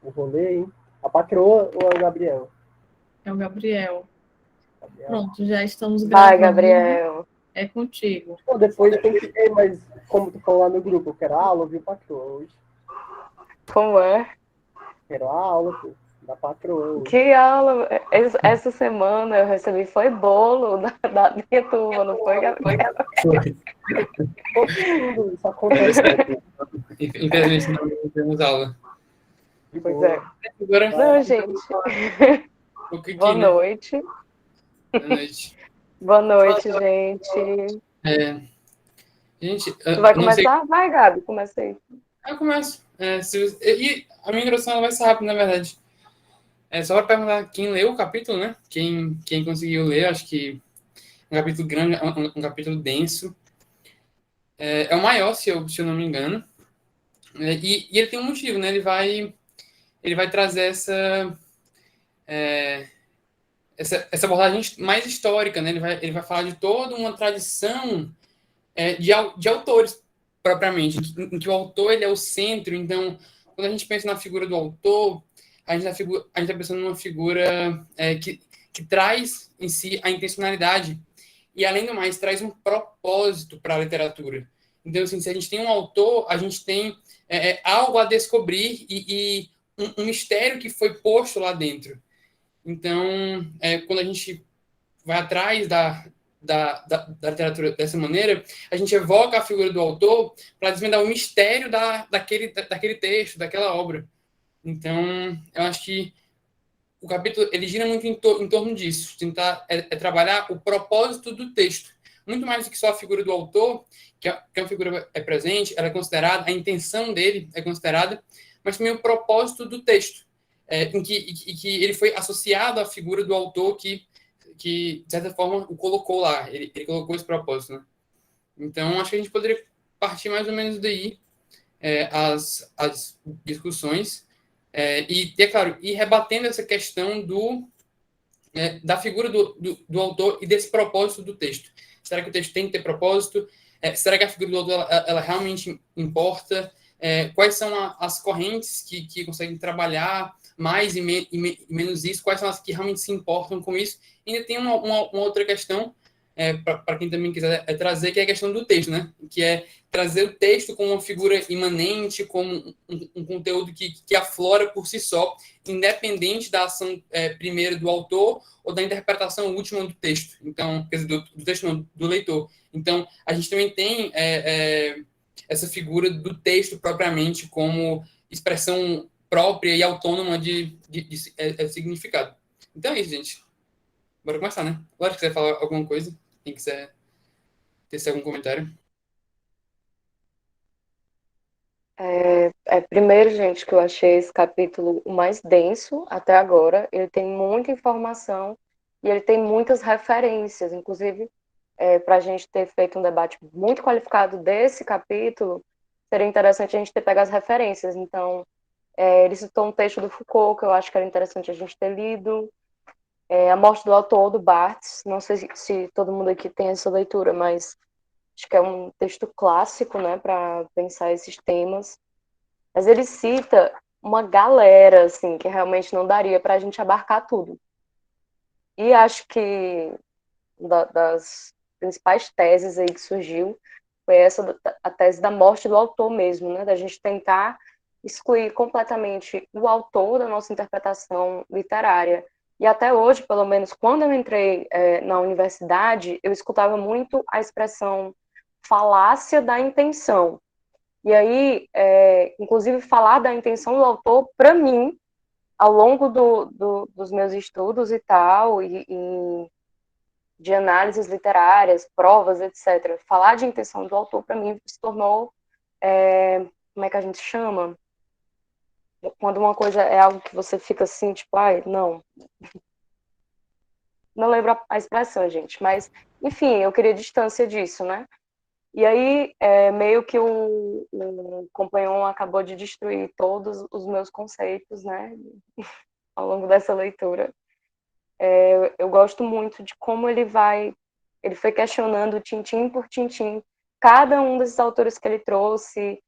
o rolê, hein? A patroa ou é o Gabriel? É o Gabriel. Gabriel. Pronto, já estamos Vai, gravando. Gabriel. É contigo. Pô, depois tem que. Ei, mas como tu falou lá no grupo, eu quero a aula, viu, patroa, hoje. Como é? Quero a aula, pô, da patroa hoje. Que aula? Essa semana eu recebi foi bolo da minha turma, não foi, Gabriel? Todo mundo, isso acontece. Infelizmente não temos aula. De Pois boa. é. Agora, Não, gente. o que Boa né? noite. Boa noite. Boa noite, gente. Gente, Tu vai eu não sei. começar? Vai, Gabi, começa aí. Eu começo. E a minha introdução ela vai ser rápida, na verdade. É só para perguntar quem leu o capítulo, né? Quem conseguiu ler, acho que um capítulo grande, um capítulo denso. É o maior, se eu não me engano. E ele tem um motivo, né? Ele vai trazer essa abordagem mais histórica, né? Ele vai falar de toda uma tradição de autores, propriamente, em que o autor ele é o centro. Então, quando a gente pensa na figura do autor, a gente está pensando numa figura que traz em si a intencionalidade e, além do mais, traz um propósito para a literatura. Então, assim, se a gente tem um autor, a gente tem algo a descobrir e um mistério que foi posto lá dentro. Então, quando a gente vai atrás da literatura dessa maneira, a gente evoca a figura do autor para desvendar o mistério daquele texto, daquela obra. Então, eu acho que o capítulo ele gira muito em torno disso, tentar trabalhar o propósito do texto, muito mais do que só a figura do autor, que é uma figura presente, ela é considerada, a intenção dele é considerada, mas também o propósito do texto, em que ele foi associado à figura do autor que de certa forma, o colocou lá. Ele colocou esse propósito, né? Então, acho que a gente poderia partir mais ou menos daí as discussões e, é claro, ir rebatendo essa questão da figura do autor e desse propósito do texto. Será que o texto tem que ter propósito? Será que a figura do autor ela realmente importa? Quais são as correntes que conseguem trabalhar mais e menos isso? Quais são as que realmente se importam com isso? E ainda tem uma outra questão, para quem também quiser trazer, que é a questão do texto, né? Que é trazer o texto como uma figura imanente, como um conteúdo que aflora por si só, independente da ação primeira do autor ou da interpretação última do texto. Então, quer dizer, do texto não, do leitor. Então, a gente também tem essa figura do texto propriamente como expressão própria e autônoma de significado. Então é isso, gente. Bora começar, né? Agora, se quiser falar alguma coisa, quem quiser ter algum comentário. Primeiro, gente, que eu achei esse capítulo o mais denso até agora. Ele tem muita informação e ele tem muitas referências. Inclusive, para a gente ter feito um debate muito qualificado desse capítulo, seria interessante a gente ter pego as referências. Então, ele citou um texto do Foucault, que eu acho que era interessante a gente ter lido. A Morte do Autor, do Barthes. Não sei se todo mundo aqui tem essa leitura, mas acho que é um texto clássico, né, para pensar esses temas. Mas ele cita uma galera, assim, que realmente não daria para a gente abarcar tudo. E acho que das principais teses aí que surgiu foi essa, a tese da morte do autor mesmo, né? Da gente tentar excluir completamente o autor da nossa interpretação literária. E até hoje, pelo menos, quando eu entrei na universidade, eu escutava muito a expressão falácia da intenção. E aí, inclusive, falar da intenção do autor, para mim, ao longo dos meus estudos e tal, e de análises literárias, provas, etc., falar de intenção do autor, para mim, se tornou, como é que a gente chama? Quando uma coisa é algo que você fica assim, tipo, ai, não. Não lembro a expressão, gente, mas, enfim, eu queria distância disso, né? E aí, meio que o Compagnon acabou de destruir todos os meus conceitos, né, ao longo dessa leitura. Eu gosto muito de como ele foi questionando tintim por tintim cada um desses autores que ele trouxe,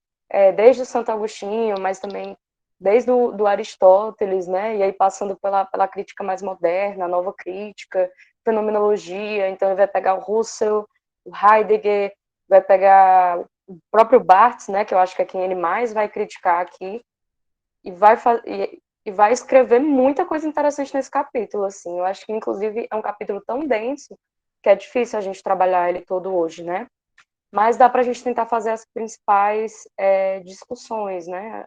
desde o Santo Agostinho, mas também desde do Aristóteles, né, e aí passando pela crítica mais moderna, a nova crítica, fenomenologia, então ele vai pegar o Russell, o Heidegger, vai pegar o próprio Barthes, né, que eu acho que é quem ele mais vai criticar aqui, e vai escrever muita coisa interessante nesse capítulo, assim, eu acho que inclusive é um capítulo tão denso que é difícil a gente trabalhar ele todo hoje, né, mas dá para a gente tentar fazer as principais discussões, né,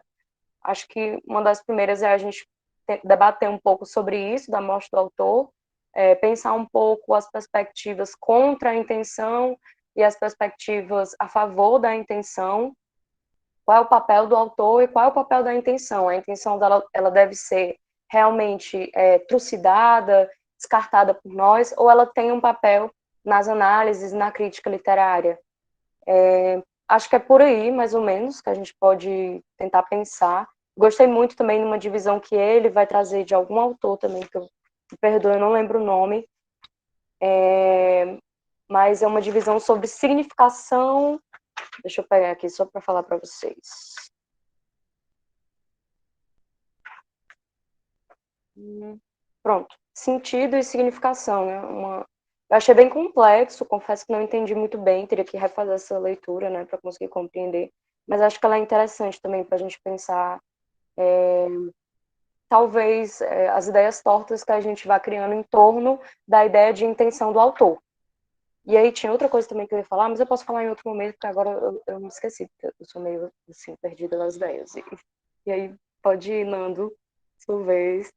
acho que uma das primeiras é a gente debater um pouco sobre isso, da morte do autor, pensar um pouco as perspectivas contra a intenção e as perspectivas a favor da intenção, qual é o papel do autor e qual é o papel da intenção. A intenção dela, ela deve ser realmente trucidada, descartada por nós, ou ela tem um papel nas análises, na crítica literária. Acho que é por aí, mais ou menos, que a gente pode tentar pensar. Gostei muito também de uma divisão que ele vai trazer de algum autor também, que eu me perdoe, eu não lembro o nome, mas é uma divisão sobre significação. Deixa eu pegar aqui só para falar para vocês. Pronto. Sentido e significação, né? Eu achei bem complexo, confesso que não entendi muito bem, teria que refazer essa leitura, né, para conseguir compreender. Mas acho que ela é interessante também para a gente pensar, talvez, as ideias tortas que a gente vai criando em torno da ideia de intenção do autor. E aí tinha outra coisa também que eu ia falar, mas eu posso falar em outro momento, porque agora eu me esqueci, porque eu sou meio, assim, perdida nas ideias. E aí pode ir, Nando, sua vez.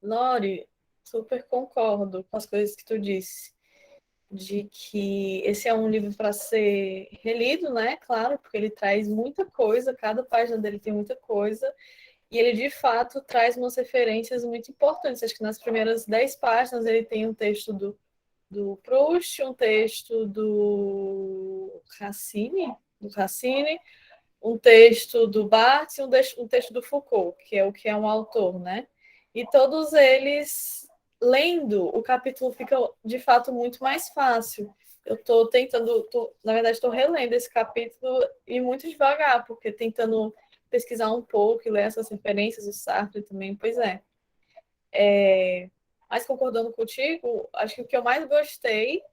Lori, super concordo com as coisas que tu disse, de que esse é um livro para ser relido, né? Claro, porque ele traz muita coisa, cada página dele tem muita coisa, e ele de fato traz umas referências muito importantes. Acho que nas primeiras 10 páginas ele tem um texto do Proust, um texto do Racine, um texto do Barthes e um texto do Foucault, que é um autor, né? E todos eles, lendo, o capítulo fica de fato muito mais fácil. Eu estou tentando, na verdade, estou relendo esse capítulo e muito devagar, porque tentando pesquisar um pouco e ler essas referências, o Sartre também, pois é. Mas concordando contigo, acho que o que eu mais gostei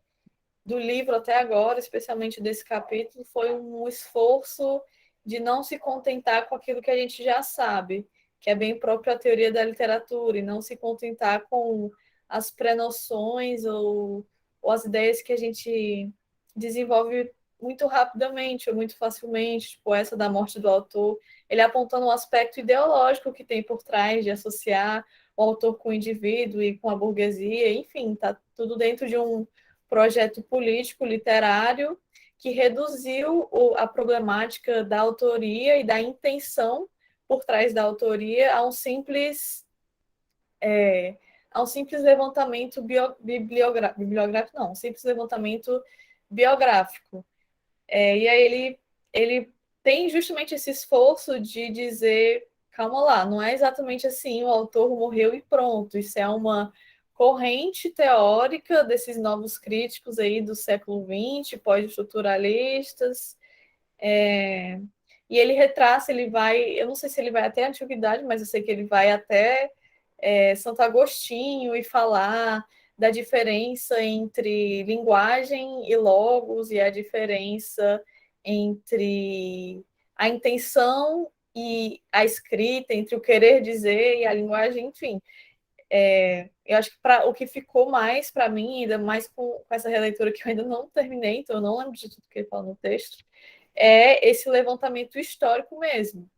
do livro até agora, especialmente desse capítulo, foi um esforço de não se contentar com aquilo que a gente já sabe, que é bem próprio à teoria da literatura, e não se contentar com as pré-noções ou as ideias que a gente desenvolve muito rapidamente ou muito facilmente, tipo essa da morte do autor, ele apontando um aspecto ideológico que tem por trás de associar o autor com o indivíduo e com a burguesia, enfim, está tudo dentro de um projeto político literário que reduziu a problemática da autoria e da intenção por trás da autoria a um simples levantamento bibliográfico, não, um simples levantamento biográfico. E aí ele tem justamente esse esforço de dizer, calma lá, não é exatamente assim, o autor morreu e pronto, isso é uma corrente teórica desses novos críticos aí do século XX, pós-estruturalistas, e ele retraça, ele vai, eu não sei se ele vai até a antiguidade, mas eu sei que ele vai até Santo Agostinho e falar da diferença entre linguagem e logos e a diferença entre a intenção e a escrita, entre o querer dizer e a linguagem, enfim. Eu acho que o que ficou mais para mim, ainda mais com essa releitura que eu ainda não terminei, então eu não lembro de tudo que ele fala no texto, é esse levantamento histórico mesmo.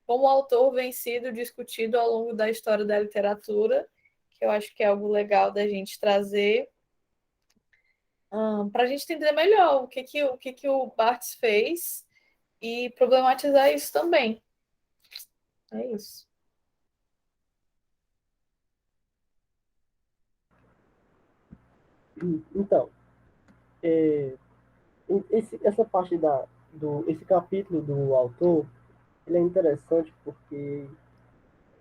Como o autor vem sido discutido ao longo da história da literatura, que eu acho que é algo legal da gente trazer para a gente entender melhor o que o Barthes fez e problematizar isso também. É isso. Então, essa parte esse capítulo do autor, ele é interessante porque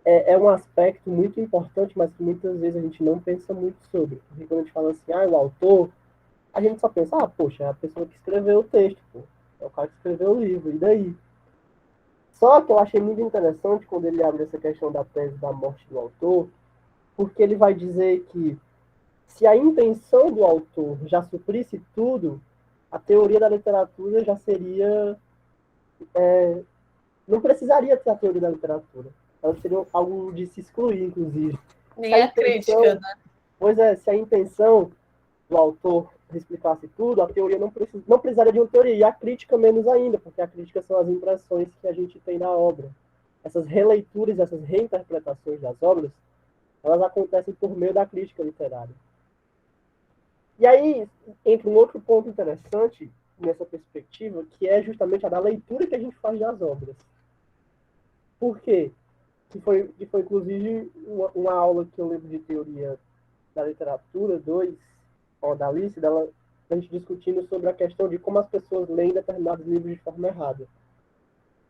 é um aspecto muito importante, mas que muitas vezes a gente não pensa muito sobre. Porque quando a gente fala assim, o autor, a gente só pensa, poxa, é a pessoa que escreveu o texto, pô. cara que escreveu o livro, e daí? Só que eu achei muito interessante quando ele abre essa questão da tese da morte do autor, porque ele vai dizer que se a intenção do autor já suprisse tudo, a teoria da literatura já seria... não precisaria ter a teoria da literatura. Ela seria algo de se excluir, inclusive. Nem a crítica, né? Pois é, se a intenção do autor explicasse tudo, a teoria não precisaria de uma teoria, e a crítica menos ainda, porque a crítica são as impressões que a gente tem na obra. Essas releituras, essas reinterpretações das obras, elas acontecem por meio da crítica literária. E aí entra um outro ponto interessante nessa perspectiva, que é justamente a da leitura que a gente faz das obras. Por quê? Que foi inclusive uma aula que eu lembro de teoria da literatura 2, da Alice, a gente discutindo sobre a questão de como as pessoas leem determinados livros de forma errada.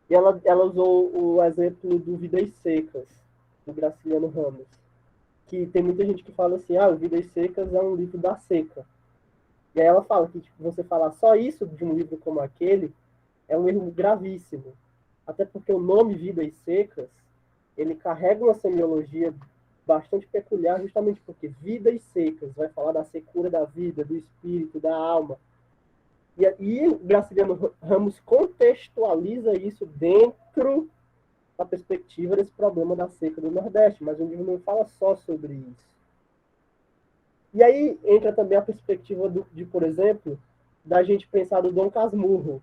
E ela usou o exemplo do Vidas Secas, do Graciliano Ramos, que tem muita gente que fala assim, o Vidas Secas é um livro da seca. E aí ela fala que você falar só isso de um livro como aquele é um erro gravíssimo. Até porque o nome Vidas Secas, ele carrega uma semiologia bastante peculiar, justamente porque vidas secas, vai falar da secura da vida, do espírito, da alma. E o Graciliano Ramos contextualiza isso dentro da perspectiva desse problema da seca do Nordeste, mas o livro não fala só sobre isso. E aí entra também a perspectiva de, por exemplo, da gente pensar do Dom Casmurro.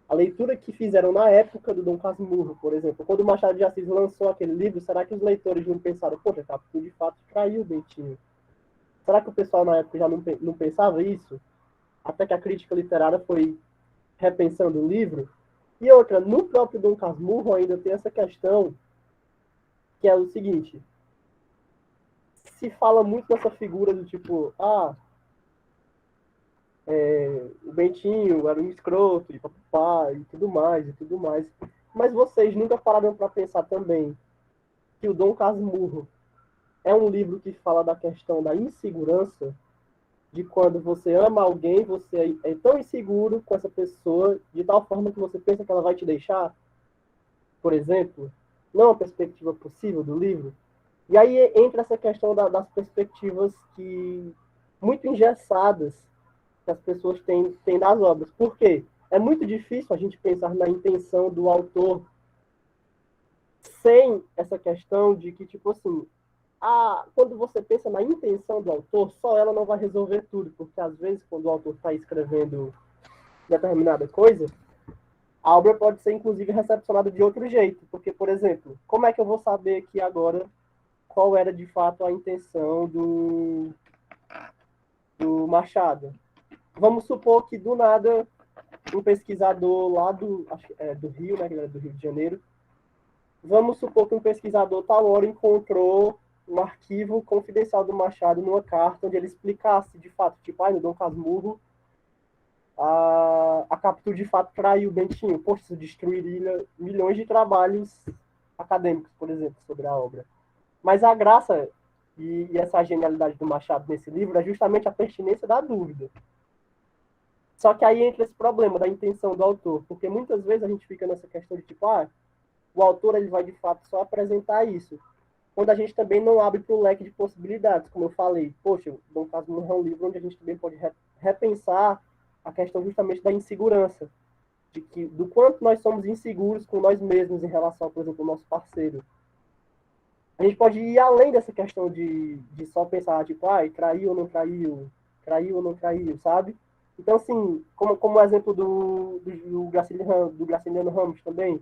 A leitura que fizeram na época do Dom Casmurro, por exemplo, quando o Machado de Assis lançou aquele livro, será que os leitores não pensaram, poxa, Capitu de fato traiu o Bentinho? Será que o pessoal na época já não pensava isso? Até que a crítica literária foi repensando o livro. E outra, no próprio Dom Casmurro ainda tem essa questão, que é o seguinte, se fala muito dessa figura do tipo, o Bentinho era um escroto, e papapá, e tudo mais, e tudo mais. Mas vocês nunca pararam para pensar também que o Dom Casmurro é um livro que fala da questão da insegurança, de quando você ama alguém, você é tão inseguro com essa pessoa, de tal forma que você pensa que ela vai te deixar, por exemplo. Não é uma perspectiva possível do livro. E aí entra essa questão das perspectivas muito engessadas que as pessoas têm das obras. Por quê? É muito difícil a gente pensar na intenção do autor sem essa questão de que, tipo assim, quando você pensa na intenção do autor, só ela não vai resolver tudo, porque às vezes, quando o autor está escrevendo determinada coisa, a obra pode ser, inclusive, recepcionada de outro jeito. Porque, por exemplo, como é que eu vou saber aqui agora qual era, de fato, a intenção do Machado? Vamos supor que, do nada, um pesquisador lá do Rio, né, que era do Rio de Janeiro, vamos supor que um pesquisador tal hora encontrou um arquivo confidencial do Machado numa carta onde ele explicasse, de fato, tipo, no Dom Casmurro, a Capitu de fato traiu o Bentinho. Poxa, isso destruiria milhões de trabalhos acadêmicos, por exemplo, sobre a obra. Mas a graça e essa genialidade do Machado nesse livro é justamente a pertinência da dúvida. Só que aí entra esse problema da intenção do autor, porque muitas vezes a gente fica nessa questão de tipo, o autor ele vai de fato só apresentar isso, quando a gente também não abre para o leque de possibilidades, como eu falei. Poxa, o Dom Casmurro é um livro onde a gente também pode repensar a questão justamente da insegurança, do quanto nós somos inseguros com nós mesmos em relação, por exemplo, ao nosso parceiro. A gente pode ir além dessa questão de só pensar, tipo, traiu ou não traiu, sabe? Então, assim, como o exemplo do Graciliano Ramos também,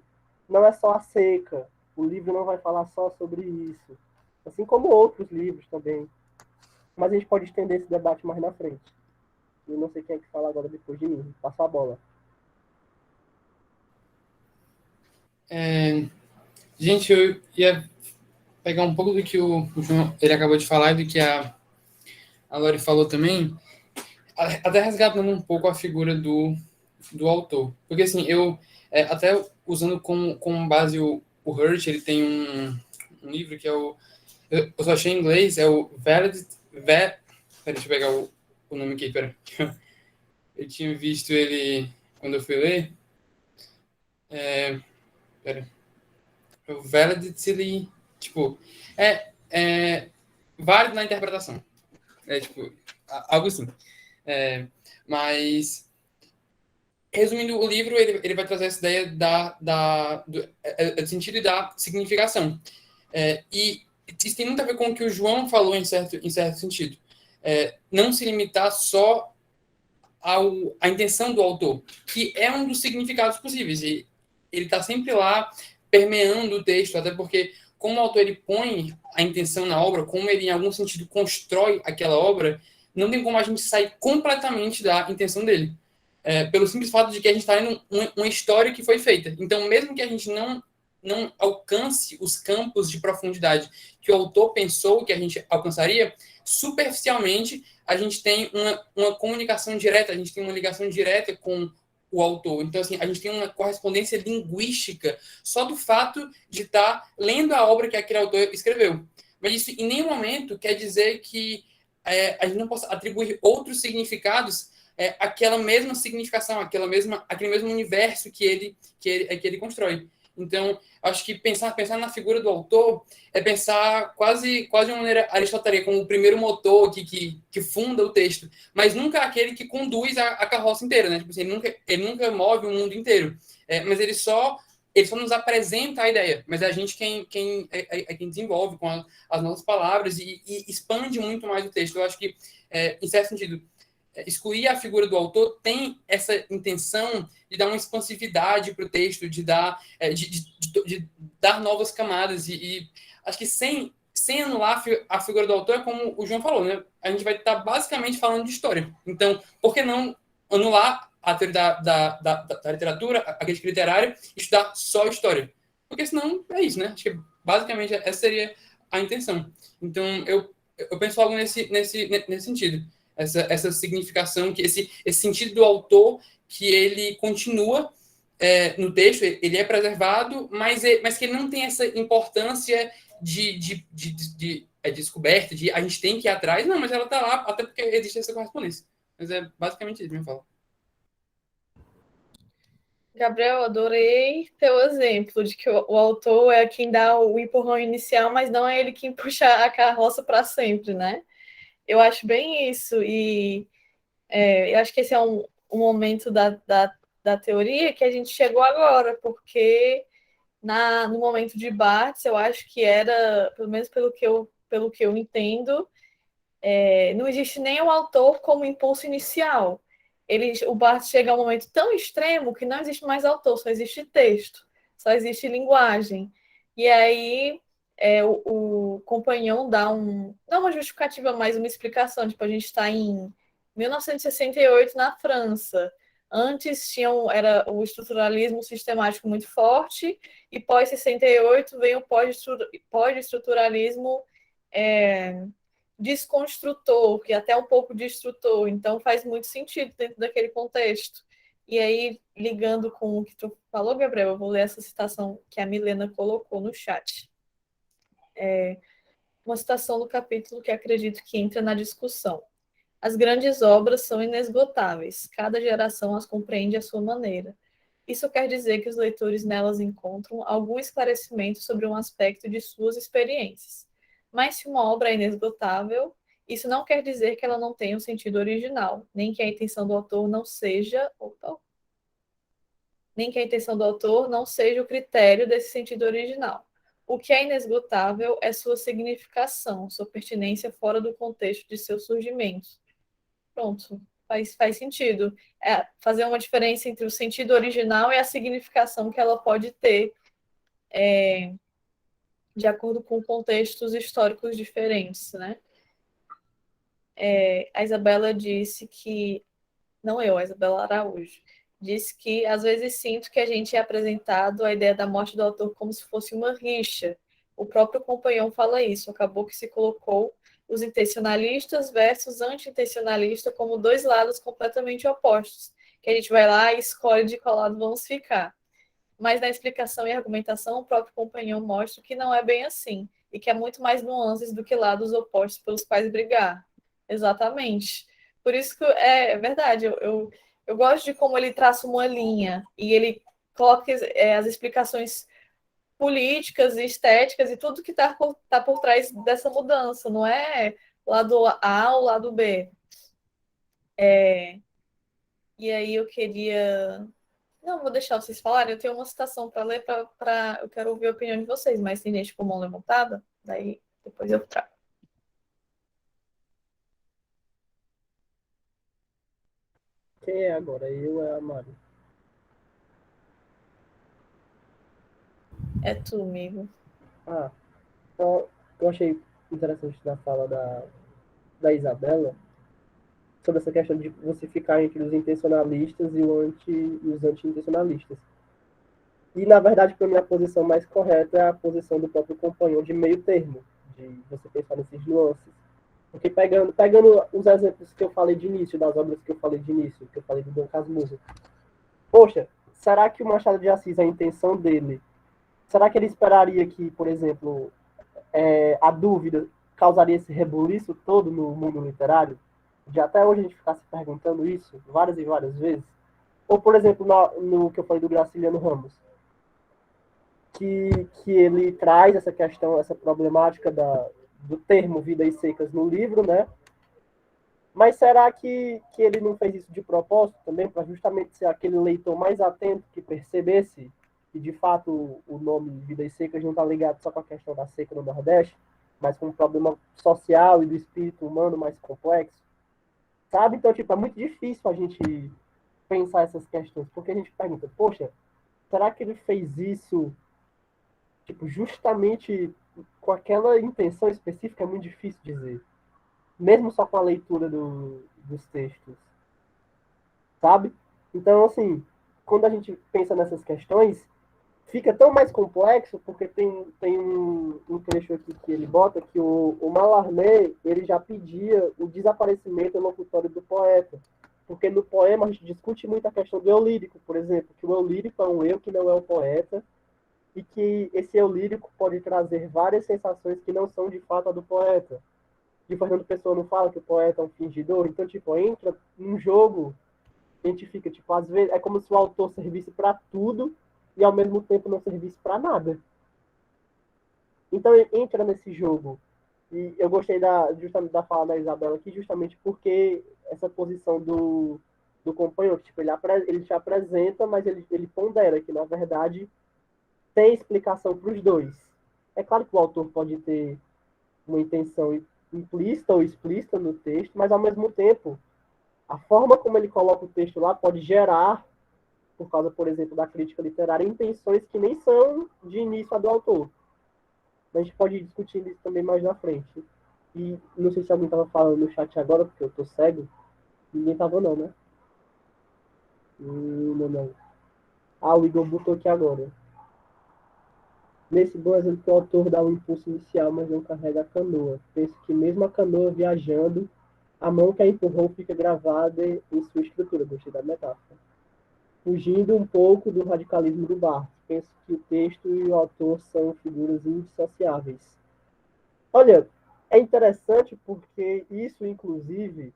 não é só a seca, o livro não vai falar só sobre isso, assim como outros livros também. Mas a gente pode estender esse debate mais na frente. Eu não sei quem é que fala agora depois de mim. Passa a bola. Gente, eu ia pegar um pouco do que o João ele acabou de falar e do que a Lori falou também, até resgatando um pouco a figura do autor. Porque, assim, eu, até usando como base o Hurt, ele tem um livro que é eu só achei em inglês, é o deixa eu pegar o nome aqui, pera. Eu tinha visto ele quando eu fui ler. Pera. O validity, tipo, válido na interpretação. Tipo, algo assim. Mas, resumindo o livro, ele vai trazer essa ideia do sentido e da significação. E isso tem muito a ver com o que o João falou em certo sentido. Não se limitar só à intenção do autor, que é um dos significados possíveis. E ele está sempre lá permeando o texto, até porque, como o autor ele põe a intenção na obra, como ele, em algum sentido, constrói aquela obra, não tem como a gente sair completamente da intenção dele. Pelo simples fato de que a gente está lendo uma história que foi feita. Então, mesmo que a gente não alcance os campos de profundidade que o autor pensou que a gente alcançaria, superficialmente a gente tem uma comunicação direta, a gente tem uma ligação direta com o autor. Então, assim, a gente tem uma correspondência linguística só do fato de estar lendo a obra que aquele autor escreveu. Mas isso em nenhum momento quer dizer que a gente não possa atribuir outros significados àquela mesma significação, aquele mesmo universo que ele constrói. Então, acho que pensar na figura do autor é pensar quase de uma maneira aristotélica, como o primeiro motor que funda o texto, mas nunca aquele que conduz a carroça inteira, né? Tipo assim, ele nunca move o mundo inteiro, mas ele só nos apresenta a ideia, mas é a gente quem desenvolve com as nossas palavras e expande muito mais o texto. Eu acho que, em certo sentido, excluir a figura do autor tem essa intenção de dar uma expansividade para o texto, de dar novas camadas. E acho que sem anular a figura do autor, é como o João falou, né? A gente vai estar basicamente falando de história. Então, por que não anular a teoria da literatura, a crítica literária, e estudar só história? Porque senão é isso, né? Acho que basicamente essa seria a intenção. Então, eu penso algo nesse sentido. Essa significação, que esse sentido do autor, que ele continua no texto, ele é preservado, mas que ele não tem essa importância de descoberta, de a gente tem que ir atrás, não, mas ela está lá, até porque existe essa correspondência. Mas é basicamente isso, minha fala. Gabriel, adorei teu exemplo de que o autor é quem dá o empurrão inicial, mas não é ele quem puxa a carroça para sempre, né? Eu acho bem isso, e eu acho que esse é um momento da teoria que a gente chegou agora, porque no momento de Barthes, eu acho que era, pelo menos pelo que eu entendo, não existe nem o autor como impulso inicial. O Barthes chega a um momento tão extremo que não existe mais autor, só existe texto, só existe linguagem. E aí o Companhão dá não uma justificativa, mas uma explicação. Tipo, a gente está em 1968 na França. Antes era o estruturalismo sistemático muito forte, e pós-68 vem o pós-estruturalismo desconstrutor, que é até um pouco destrutor, então faz muito sentido dentro daquele contexto. E aí, ligando com o que tu falou, Gabriel, eu vou ler essa citação que a Milena colocou no chat. Uma citação do capítulo que acredito que entra na discussão. As grandes obras são inesgotáveis, cada geração as compreende à sua maneira. Isso quer dizer que os leitores nelas encontram algum esclarecimento sobre um aspecto de suas experiências. Mas se uma obra é inesgotável, isso não quer dizer que ela não tenha um sentido original, nem que a intenção do autor não seja o critério desse sentido original. O que é inesgotável é sua significação, sua pertinência fora do contexto de seu surgimento. Pronto, faz sentido. Fazer uma diferença entre o sentido original e a significação que ela pode ter de acordo com contextos históricos diferentes, né? A Isabela disse que... Não eu, a Isabela Araújo. Disse que, às vezes, sinto que a gente é apresentado a ideia da morte do autor como se fosse uma rixa. O próprio Companhão fala isso. Acabou que se colocou os intencionalistas versus anti-intencionalistas como dois lados completamente opostos, que a gente vai lá e escolhe de qual lado vamos ficar. Mas na explicação e argumentação, o próprio Companhão mostra que não é bem assim, e que é muito mais nuances do que lados opostos pelos quais brigar. Exatamente. Por isso que é verdade, eu Eu gosto de como ele traça uma linha e ele coloca as explicações políticas e estéticas e tudo que está por trás dessa mudança, não é lado A ou lado B. E aí eu queria... Não, vou deixar vocês falarem, eu tenho uma citação para ler, eu quero ouvir a opinião de vocês, mas tem gente com mão levantada, daí depois eu trago. Quem é agora? Eu ou é a Mari? É tu, amigo. Então, eu achei interessante na fala da Isabela sobre essa questão de você ficar entre os intencionalistas e os anti-intencionalistas. E, na verdade, para mim, a posição mais correta é a posição do próprio companheiro de meio termo, de você pensar nesses nuances. Porque pegando os exemplos que eu falei de início, das obras que eu falei de início, que eu falei do Dom Casmurro, poxa, será que o Machado de Assis, a intenção dele, será que ele esperaria que, por exemplo, a dúvida causaria esse rebuliço todo no mundo literário? De até hoje a gente ficar se perguntando isso várias e várias vezes? Ou, por exemplo, no que eu falei do Graciliano Ramos, que ele traz essa questão, essa problemática do termo vidas secas no livro, né? Mas será que ele não fez isso de propósito também, para justamente ser aquele leitor mais atento que percebesse que, de fato, o nome Vidas Secas não está ligado só com a questão da seca no Nordeste, mas com um problema social e do espírito humano mais complexo? Sabe? Então, tipo, é muito difícil a gente pensar essas questões, porque a gente pergunta, poxa, será que ele fez isso, tipo, justamente com aquela intenção específica? É muito difícil dizer. Mesmo só com a leitura dos textos, sabe? Então, assim, quando a gente pensa nessas questões, fica tão mais complexo, porque tem um trecho aqui que ele bota que o Mallarmé, ele já pedia o desaparecimento elocutório do poeta. Porque no poema a gente discute muito a questão do eu lírico, por exemplo, que o eu lírico é um eu que não é o poeta, e que esse eu lírico pode trazer várias sensações que não são de fato a do poeta. E o Fernando Pessoa não fala que o poeta é um fingidor, então, tipo, entra num jogo, a gente fica, tipo, às vezes é como se o autor servisse para tudo e ao mesmo tempo não servisse para nada. Então entra nesse jogo. E eu gostei justamente da fala da Isabela aqui, justamente porque essa posição do companheiro, tipo, ele te apresenta, mas ele pondera que, na verdade, tem explicação para os dois. É claro que o autor pode ter uma intenção implícita ou explícita no texto, mas, ao mesmo tempo, a forma como ele coloca o texto lá pode gerar, por causa, por exemplo, da crítica literária, intenções que nem são de início a do autor. A gente pode ir discutindo isso também mais na frente. E não sei se alguém estava falando no chat agora, porque eu tô cego. Ninguém estava não, né? Não, não. Ah, o Igor botou aqui agora. Nesse bom exemplo que o autor dá um impulso inicial, mas não carrega a canoa. Penso que mesmo a canoa viajando, a mão que a empurrou fica gravada em sua estrutura. Gostei da metáfora. Fugindo um pouco do radicalismo do Barthes, penso que o texto e o autor são figuras indissociáveis. Olha, é interessante porque isso, inclusive,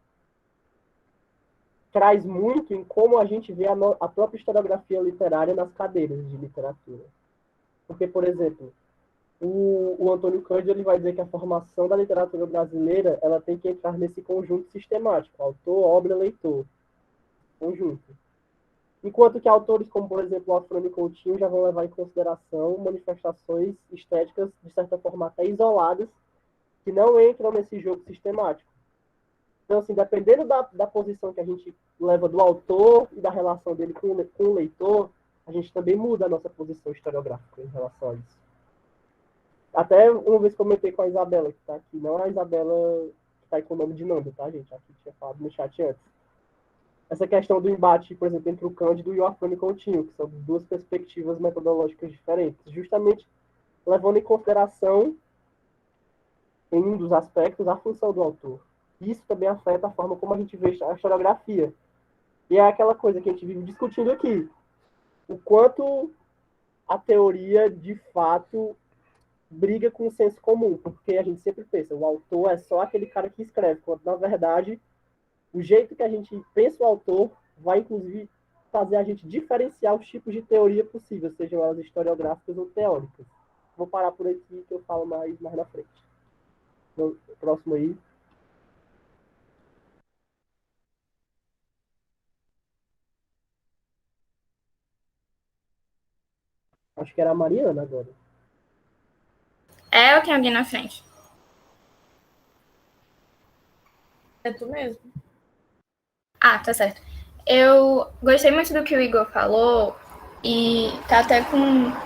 traz muito em como a gente vê a própria historiografia literária nas cadeiras de literatura. Porque, por exemplo, o Antônio Cândido ele vai dizer que a formação da literatura brasileira ela tem que entrar nesse conjunto sistemático, autor, obra, leitor, conjunto. Enquanto que autores como, por exemplo, o Afrânio Coutinho já vão levar em consideração manifestações estéticas, de certa forma, até isoladas, que não entram nesse jogo sistemático. Então, assim, dependendo da posição que a gente leva do autor e da relação dele com o leitor, a gente também muda a nossa posição historiográfica em relação a isso. Até uma vez comentei com a Isabela, que está aqui, não a Isabela que está aí com o nome de Nando, tá, gente? Aqui tinha falado no chat antes. Essa questão do embate, por exemplo, entre o Cândido e o Afrânio Coutinho, que são duas perspectivas metodológicas diferentes, justamente levando em consideração, em um dos aspectos, a função do autor. Isso também afeta a forma como a gente vê a historiografia. E é aquela coisa que a gente vive discutindo aqui. O quanto a teoria, de fato, briga com o senso comum, porque a gente sempre pensa, o autor é só aquele cara que escreve, quando, na verdade, o jeito que a gente pensa o autor vai, inclusive, fazer a gente diferenciar os tipos de teoria possíveis, sejam elas historiográficas ou teóricas. Vou parar por aqui que eu falo mais na frente. Então, próximo aí. Acho que era a Mariana agora. É ou tem alguém na frente? É tu mesmo. Ah, tá certo. Eu gostei muito do que o Igor falou e tá até com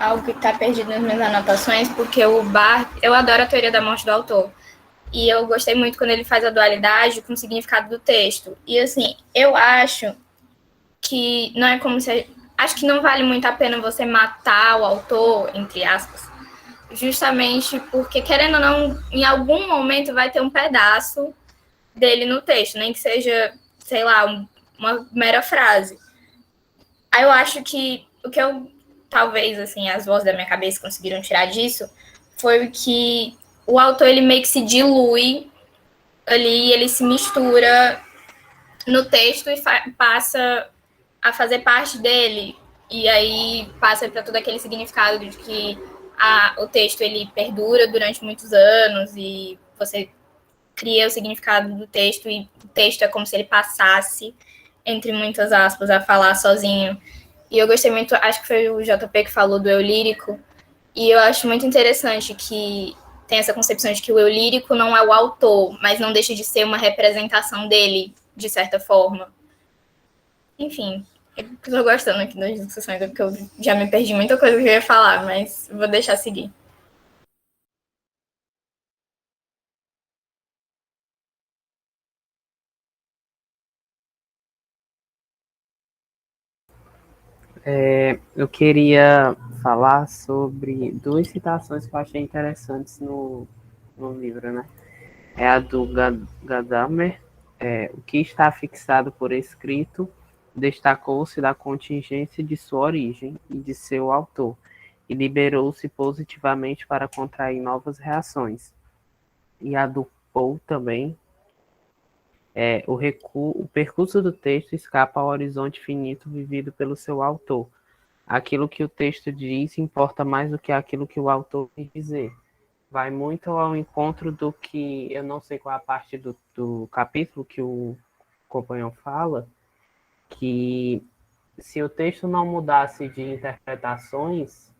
algo que tá perdido nas minhas anotações, porque o Barthes, eu adoro a teoria da morte do autor. E eu gostei muito quando ele faz a dualidade com o significado do texto. E assim, eu acho que não é como se... Acho que não vale muito a pena você matar o autor, entre aspas, justamente porque, querendo ou não, em algum momento vai ter um pedaço dele no texto, nem que seja, sei lá, uma mera frase. Aí eu acho que o que eu, talvez, assim, as vozes da minha cabeça conseguiram tirar disso foi que o autor, ele meio que se dilui ali, ele se mistura no texto e passa a fazer parte dele. E aí passa para todo aquele significado de que o texto ele perdura durante muitos anos e você cria o significado do texto e o texto é como se ele passasse, entre muitas aspas, a falar sozinho. E eu gostei muito, acho que foi o JP que falou do eu lírico, e eu acho muito interessante que tem essa concepção de que o eu lírico não é o autor, mas não deixa de ser uma representação dele, de certa forma. Enfim, eu estou gostando aqui das discussões, porque eu já me perdi muita coisa que eu ia falar, mas vou deixar seguir. Eu queria falar sobre duas citações que eu achei interessantes no livro, né? É a do Gadamer, o que está fixado por escrito destacou-se da contingência de sua origem e de seu autor, e liberou-se positivamente para contrair novas reações. E a do Poe também, o percurso do texto escapa ao horizonte finito vivido pelo seu autor. Aquilo que o texto diz importa mais do que aquilo que o autor quer dizer. Vai muito ao encontro do que, eu não sei qual é a parte do capítulo que o companheiro fala, que se o texto não mudasse de interpretações,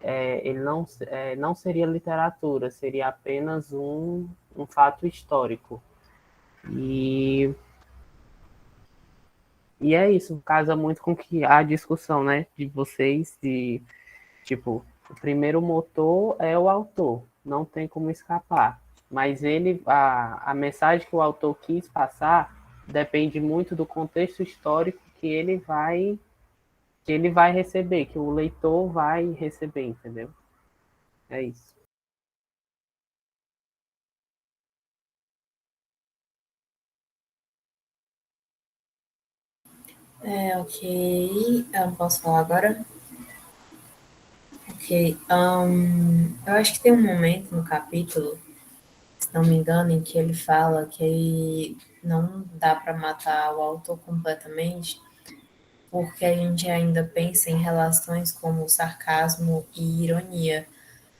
ele não seria literatura, seria apenas um fato histórico. E é isso, casa muito com que a discussão, né, de vocês, de, tipo, o primeiro motor é o autor, não tem como escapar. Mas a mensagem que o autor quis passar depende muito do contexto histórico que ele vai receber, que o leitor vai receber, entendeu? É isso. Ok. Eu posso falar agora? Ok. Eu acho que tem um momento no capítulo, se não me engano, em que ele fala que não dá para matar o autor completamente, porque a gente ainda pensa em relações como sarcasmo e ironia.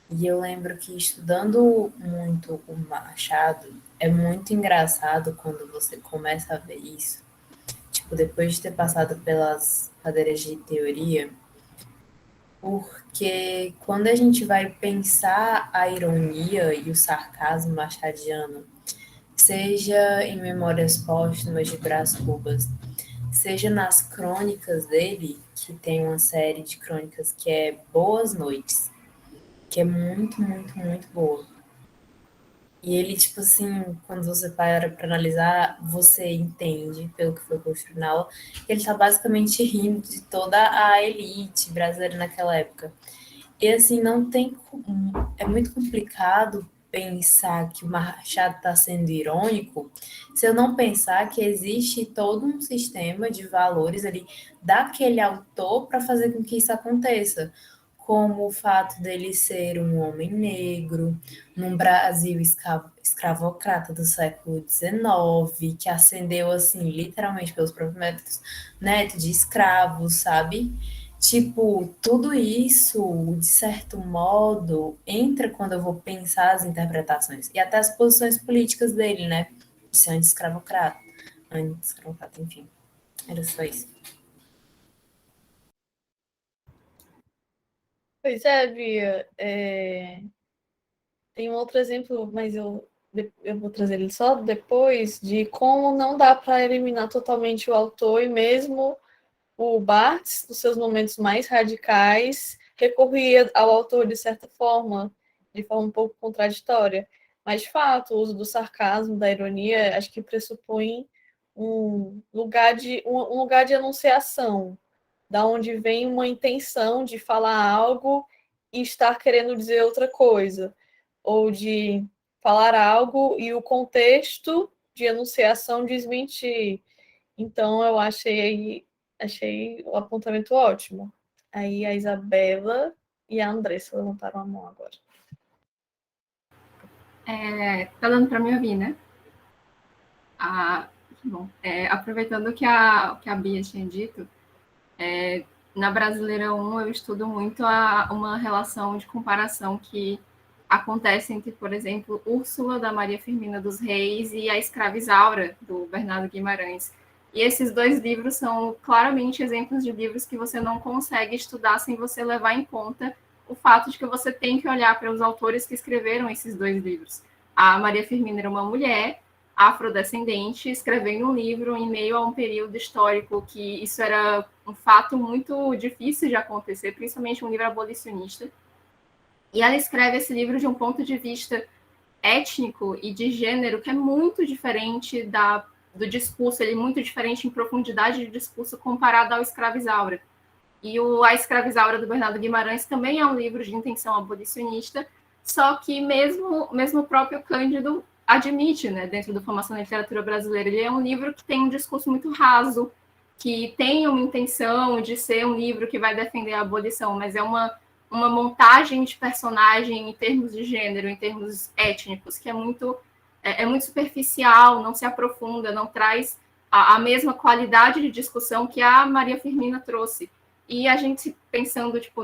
E eu lembro que estudando muito o Machado, é muito engraçado quando você começa a ver isso. Tipo, depois de ter passado pelas cadeiras de teoria, porque quando a gente vai pensar a ironia e o sarcasmo machadiano, seja em Memórias Póstumas de Brás Cubas, seja nas crônicas dele, que tem uma série de crônicas que é Boas Noites, que é muito, muito, muito boa. E ele, tipo assim, quando você para pra analisar, você entende, pelo que foi construído na aula, que ele tá basicamente rindo de toda a elite brasileira naquela época. E assim, não tem como, é muito complicado pensar que o Machado está sendo irônico se eu não pensar que existe todo um sistema de valores ali daquele autor para fazer com que isso aconteça. como o fato dele ser um homem negro, num Brasil escravocrata do século XIX, que ascendeu, assim, literalmente pelos próprios métodos, neto de escravos, sabe? Tipo, tudo isso, de certo modo, entra quando eu vou pensar as interpretações e até as posições políticas dele, né? De ser anti-escravocrata, enfim. Era só isso. Pois é, Bia. Tem um outro exemplo, mas eu vou trazer ele só depois, de como não dá para eliminar totalmente o autor, e mesmo o Barthes, nos seus momentos mais radicais, recorria ao autor de forma um pouco contraditória. Mas, de fato, o uso do sarcasmo, da ironia, acho que pressupõe um lugar de enunciação, da onde vem uma intenção de falar algo e estar querendo dizer outra coisa, ou de falar algo e o contexto de enunciação desmentir. Então, eu achei o apontamento ótimo. Aí a Isabela e a Andressa levantaram a mão agora. Tá dando para me ouvir, né? Bom, aproveitando o que a Bia tinha dito, na Brasileira 1 eu estudo muito uma relação de comparação que acontece entre, por exemplo, Úrsula, da Maria Firmina dos Reis, e a Escrava Isaura, do Bernardo Guimarães. E esses dois livros são claramente exemplos de livros que você não consegue estudar sem você levar em conta o fato de que você tem que olhar para os autores que escreveram esses dois livros. A Maria Firmina era uma mulher afrodescendente escrevendo um livro em meio a um período histórico que isso era um fato muito difícil de acontecer, principalmente um livro abolicionista. E ela escreve esse livro de um ponto de vista étnico e de gênero que é muito diferente do discurso, ele é muito diferente em profundidade de discurso comparado ao Escrava Isaura. E A Escrava Isaura, do Bernardo Guimarães, também é um livro de intenção abolicionista, só que mesmo o próprio Cândido admite, né, dentro do Formação da Literatura Brasileira, ele é um livro que tem um discurso muito raso, que tem uma intenção de ser um livro que vai defender a abolição, mas é uma montagem de personagem em termos de gênero, em termos étnicos, que é muito superficial, não se aprofunda, não traz a mesma qualidade de discussão que a Maria Firmina trouxe. E a gente, pensando tipo,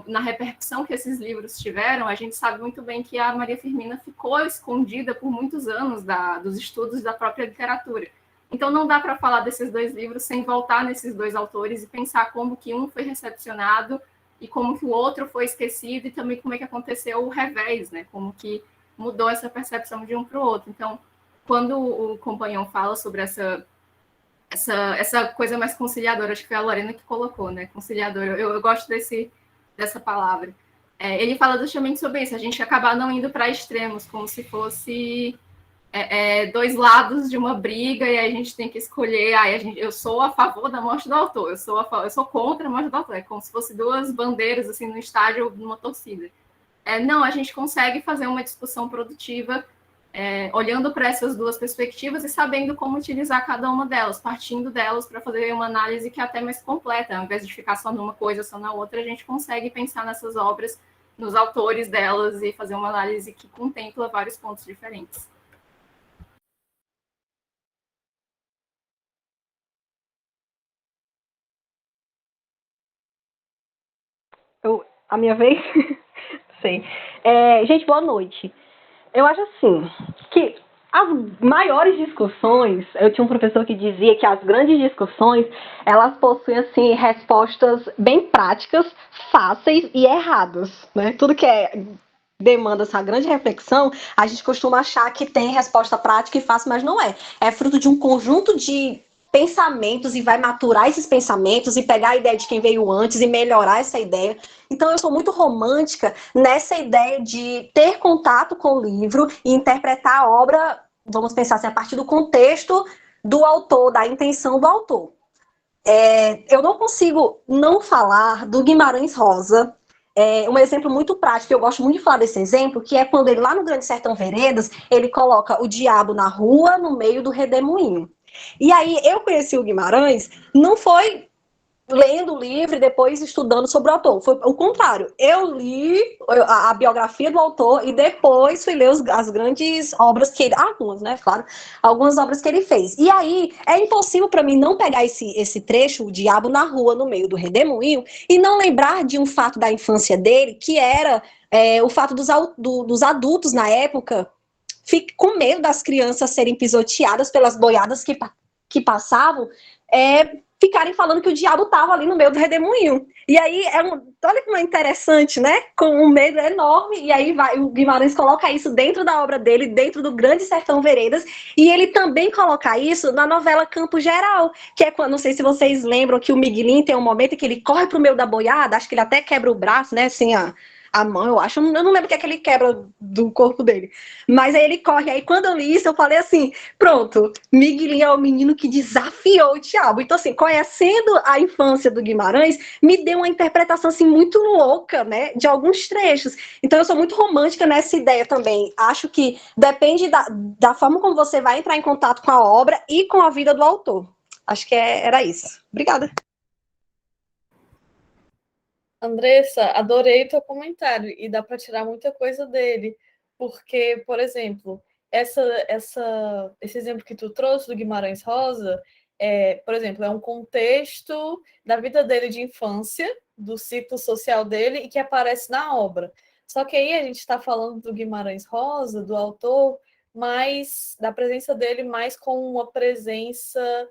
na repercussão que esses livros tiveram, a gente sabe muito bem que a Maria Firmina ficou escondida por muitos anos dos estudos da própria literatura. Então, não dá para falar desses dois livros sem voltar nesses dois autores e pensar como que um foi recepcionado e como que o outro foi esquecido, e também como é que aconteceu o revés, né? Como que mudou essa percepção de um para o outro. Então, quando o companheiro fala sobre essa coisa mais conciliadora, acho que foi a Lorena que colocou, né? Conciliadora. Eu gosto dessa palavra. Ele fala justamente sobre isso, a gente acabar não indo para extremos, como se fosse dois lados de uma briga, e aí a gente tem que escolher, eu sou a favor da morte do autor, eu sou contra a morte do autor, é como se fosse duas bandeiras assim no estádio, numa torcida. Não, a gente consegue fazer uma discussão produtiva olhando para essas duas perspectivas e sabendo como utilizar cada uma delas, partindo delas para fazer uma análise que é até mais completa, ao invés de ficar só numa coisa, só na outra, a gente consegue pensar nessas obras, nos autores delas e fazer uma análise que contempla vários pontos diferentes. A minha vez? Sei. Gente, boa noite. Eu acho assim, que as maiores discussões, eu tinha um professor que dizia que as grandes discussões, elas possuem, assim, respostas bem práticas, fáceis e erradas, né? Tudo que demanda essa grande reflexão, a gente costuma achar que tem resposta prática e fácil, mas não é. É fruto de um conjunto de pensamentos e vai maturar esses pensamentos e pegar a ideia de quem veio antes e melhorar essa ideia. Então eu sou muito romântica nessa ideia de ter contato com o livro e interpretar a obra, vamos pensar assim, a partir do contexto do autor, da intenção do autor. Eu não consigo não falar do Guimarães Rosa. Um exemplo muito prático, eu gosto muito de falar desse exemplo, que é quando ele, lá no Grande Sertão Veredas, ele coloca o diabo na rua, no meio do redemoinho. E aí, eu conheci o Guimarães, não foi lendo o livro e depois estudando sobre o autor. Foi o contrário. Eu li a biografia do autor e depois fui ler as grandes obras que ele... Algumas, né? Claro. Algumas obras que ele fez. E aí, é impossível para mim não pegar esse trecho, o Diabo na Rua, no meio do Redemoinho, e não lembrar de um fato da infância dele, que era o fato dos adultos, na época, com medo das crianças serem pisoteadas pelas boiadas que passavam, ficarem falando que o diabo estava ali no meio do redemoinho. E aí, olha como é interessante, né? Com um medo enorme, e aí o Guimarães coloca isso dentro da obra dele, dentro do Grande Sertão Veredas, e ele também coloca isso na novela Campo Geral, que é quando, não sei se vocês lembram, que o Miguelinho tem um momento em que ele corre pro meio da boiada, acho que ele até quebra o braço, né? Assim, a mão, eu acho. Eu não lembro o que é que ele quebra do corpo dele. Mas aí ele corre. Aí quando eu li isso, eu falei assim, pronto, Miguelinho é o menino que desafiou o diabo. Então, assim, conhecendo a infância do Guimarães, me deu uma interpretação, assim, muito louca, né, de alguns trechos. Então, eu sou muito romântica nessa ideia também. Acho que depende da forma como você vai entrar em contato com a obra e com a vida do autor. Acho que era isso. Obrigada. Andressa, adorei teu comentário e dá para tirar muita coisa dele, porque, por exemplo, esse exemplo que tu trouxe do Guimarães Rosa, por exemplo, é um contexto da vida dele de infância, do ciclo social dele e que aparece na obra. Só que aí a gente está falando do Guimarães Rosa, do autor, mais da presença dele mais com uma presença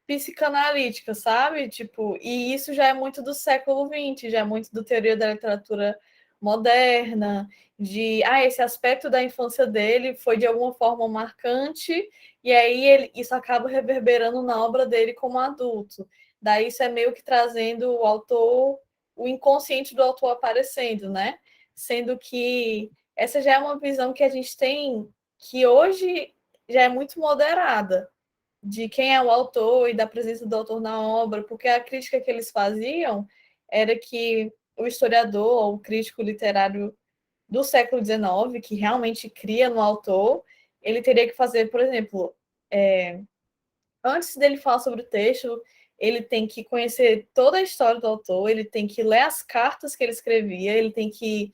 psicanalítica, sabe? Tipo, e isso já é muito do século XX, já é muito do teoria da literatura moderna, de esse aspecto da infância dele foi de alguma forma marcante, e aí isso acaba reverberando na obra dele como adulto. Daí isso é meio que trazendo o autor, o inconsciente do autor aparecendo, né? Sendo que essa já é uma visão que a gente tem que hoje já é muito moderada de quem é o autor e da presença do autor na obra, porque a crítica que eles faziam era que o historiador ou o crítico literário do século XIX, que realmente cria no autor, ele teria que fazer, por exemplo, antes dele falar sobre o texto, ele tem que conhecer toda a história do autor, ele tem que ler as cartas que ele escrevia, ele tem que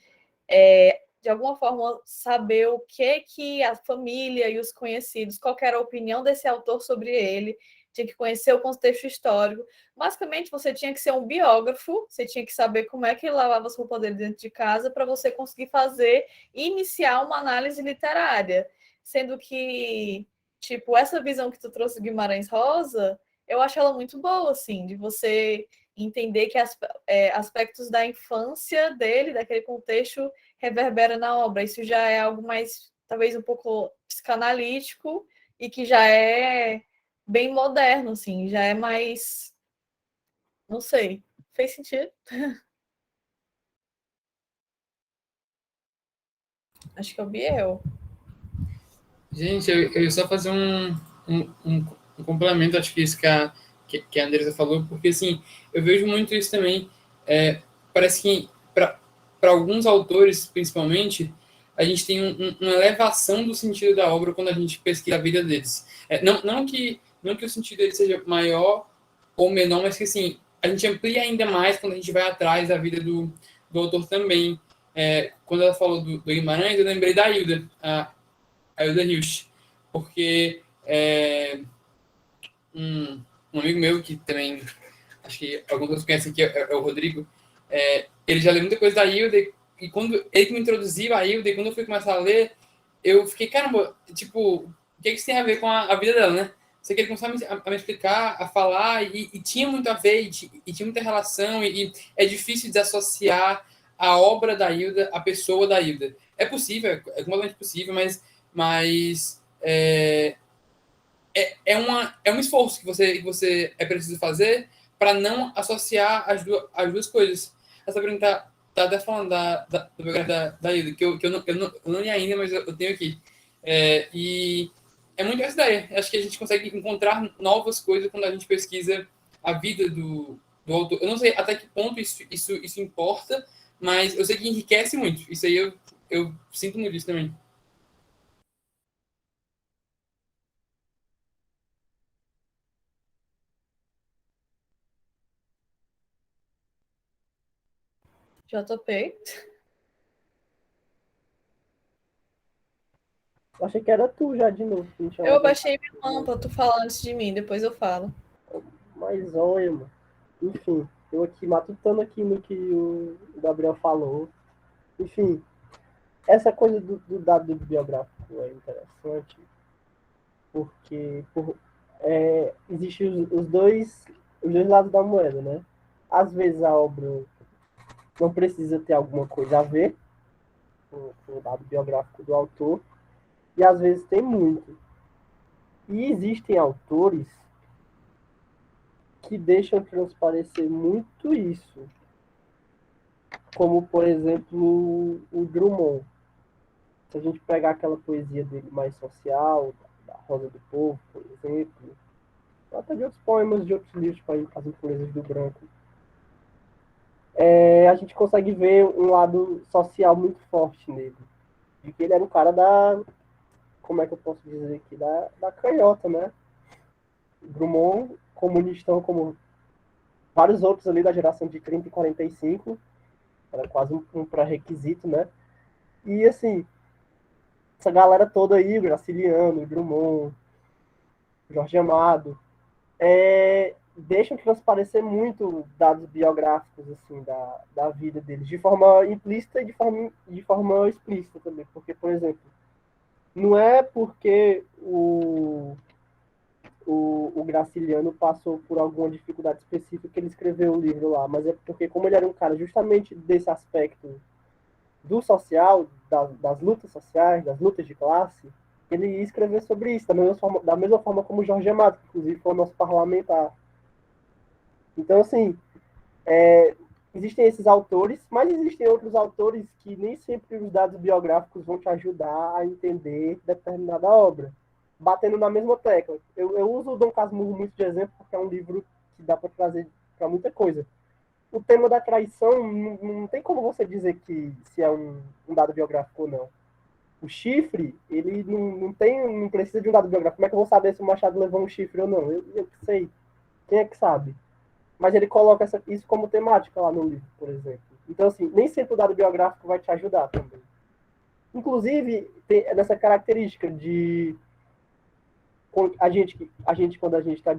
de alguma forma, saber o que a família e os conhecidos, qual era a opinião desse autor sobre ele, tinha que conhecer o contexto histórico. Basicamente, você tinha que ser um biógrafo, você tinha que saber como é que ele lavava as roupas dele dentro de casa para você conseguir fazer e iniciar uma análise literária. Sendo que, tipo, essa visão que tu trouxe do Guimarães Rosa, eu acho ela muito boa, assim, de você entender que aspectos da infância dele, daquele contexto, reverbera na obra. Isso já é algo mais, talvez, um pouco psicanalítico e que já é bem moderno, assim, já é mais. Não sei. Fez sentido? Acho que é o Biel. Gente, eu ia só fazer um complemento, acho que isso que a Andressa falou, porque, assim, eu vejo muito isso também. Parece que, para alguns autores, principalmente, a gente tem uma elevação do sentido da obra quando a gente pesquisa a vida deles. Não que o sentido deles seja maior ou menor, mas que, assim, a gente amplia ainda mais quando a gente vai atrás da vida do autor também. Quando ela falou do Guimarães, eu lembrei da Hilda, a Hilda Hilst, porque um amigo meu que também, acho que alguns outros conhecem aqui, é o Rodrigo, ele já leu muita coisa da Hilda, e quando ele que me introduziu a Hilda, e quando eu fui começar a ler, eu fiquei, caramba, tipo, o que isso tem a ver com a vida dela, né? Sei que ele começou a me explicar, a falar, e tinha muito a ver, e tinha muita relação, e é difícil desassociar a obra da Hilda, a pessoa da Hilda. É possível, é completamente possível, mas é um esforço que você é preciso fazer para não associar as duas coisas. Essa pergunta tá até falando da biografia da Hilda, que eu não li ainda, mas eu tenho aqui. E é muito essa ideia. Acho que a gente consegue encontrar novas coisas quando a gente pesquisa a vida do autor. Eu não sei até que ponto isso importa, mas eu sei que enriquece muito. Isso aí eu sinto muito isso também. JP. Eu achei que era tu já de novo. Que me Eu chamava. abaixei minha mão pra tu falar antes de mim, depois eu falo. Mas olha, mano. Enfim, eu aqui matutando aqui no que o Gabriel falou. Enfim, essa coisa do dado biográfico é interessante porque existem os dois lados da moeda, né? Às vezes a obra não precisa ter alguma coisa a ver com o dado biográfico do autor, e às vezes tem muito. E existem autores que deixam transparecer muito isso, como, por exemplo, o Drummond. Se a gente pegar aquela poesia dele mais social, da Rosa do Povo, por exemplo, até de outros poemas de outros livros, para as influências do branco, a gente consegue ver um lado social muito forte nele. De que ele era um cara como é que eu posso dizer aqui, da canhota, né? Drummond, comunistão como vários outros ali da geração de 30 e 45, era quase um pré-requisito, né? E assim, essa galera toda aí, Graciliano, Drummond, Jorge Amado, deixam transparecer muito dados biográficos assim da vida deles, de forma implícita e de forma explícita também. Porque, por exemplo, não é porque o Graciliano passou por alguma dificuldade específica que ele escreveu o livro lá, mas é porque, como ele era um cara justamente desse aspecto do social, das lutas sociais, das lutas de classe, ele ia escrever sobre isso, da mesma forma como o Jorge Amado, que inclusive foi o nosso parlamentar. Então, assim, existem esses autores, mas existem outros autores que nem sempre os dados biográficos vão te ajudar a entender determinada obra. Batendo na mesma tecla. Eu uso o Dom Casmurro muito de exemplo, porque é um livro que dá para trazer para muita coisa. O tema da traição, não tem como você dizer que se é um dado biográfico ou não. O chifre, ele não precisa de um dado biográfico. Como é que eu vou saber se o Machado levou um chifre ou não? Eu sei. Quem é que sabe? Mas ele coloca isso como temática lá no livro, por exemplo. Então, assim, nem sempre o dado biográfico vai te ajudar também. Inclusive, tem essa característica de quando a gente está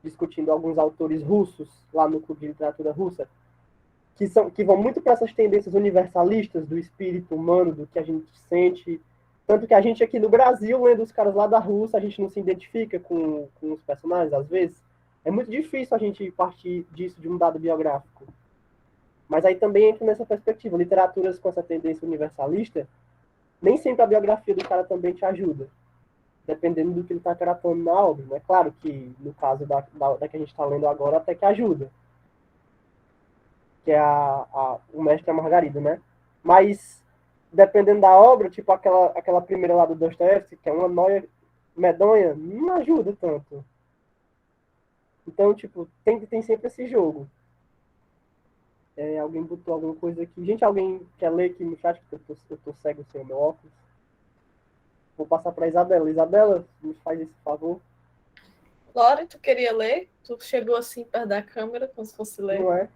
discutindo alguns autores russos lá no Clube de Literatura Russa, que vão muito para essas tendências universalistas do espírito humano, do que a gente sente. Tanto que a gente aqui no Brasil, lendo os caras lá da Rússia, a gente não se identifica com os personagens, às vezes. É muito difícil a gente partir disso de um dado biográfico. Mas aí também entra nessa perspectiva. Literaturas com essa tendência universalista, nem sempre a biografia do cara também te ajuda, dependendo do que ele está tratando na obra. É claro que, no caso da que a gente está lendo agora, até que ajuda. Que é o Mestre e a Margarida, né? Mas, dependendo da obra, tipo aquela primeira lá do Dostoiévski, que é uma noia medonha, não ajuda tanto. Então, tipo, tem sempre esse jogo. Alguém botou alguma coisa aqui. Gente, alguém quer ler aqui no chat? Porque eu tô cego sem o meu óculos. Vou passar para Isabela. Isabela, me faz esse favor. Lore, tu queria ler? Tu chegou assim perto da câmera, como se fosse ler. Não é?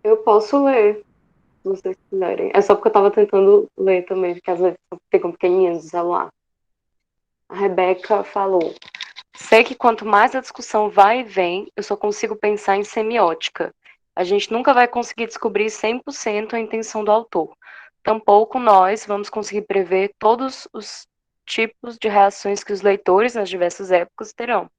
Eu posso ler, se vocês quiserem. É só porque eu tava tentando ler também, porque às vezes ficam pequenininhas no celular. A Rebeca falou: sei que quanto mais a discussão vai e vem, eu só consigo pensar em semiótica. A gente nunca vai conseguir descobrir 100% a intenção do autor. Tampouco nós vamos conseguir prever todos os tipos de reações que os leitores nas diversas épocas terão.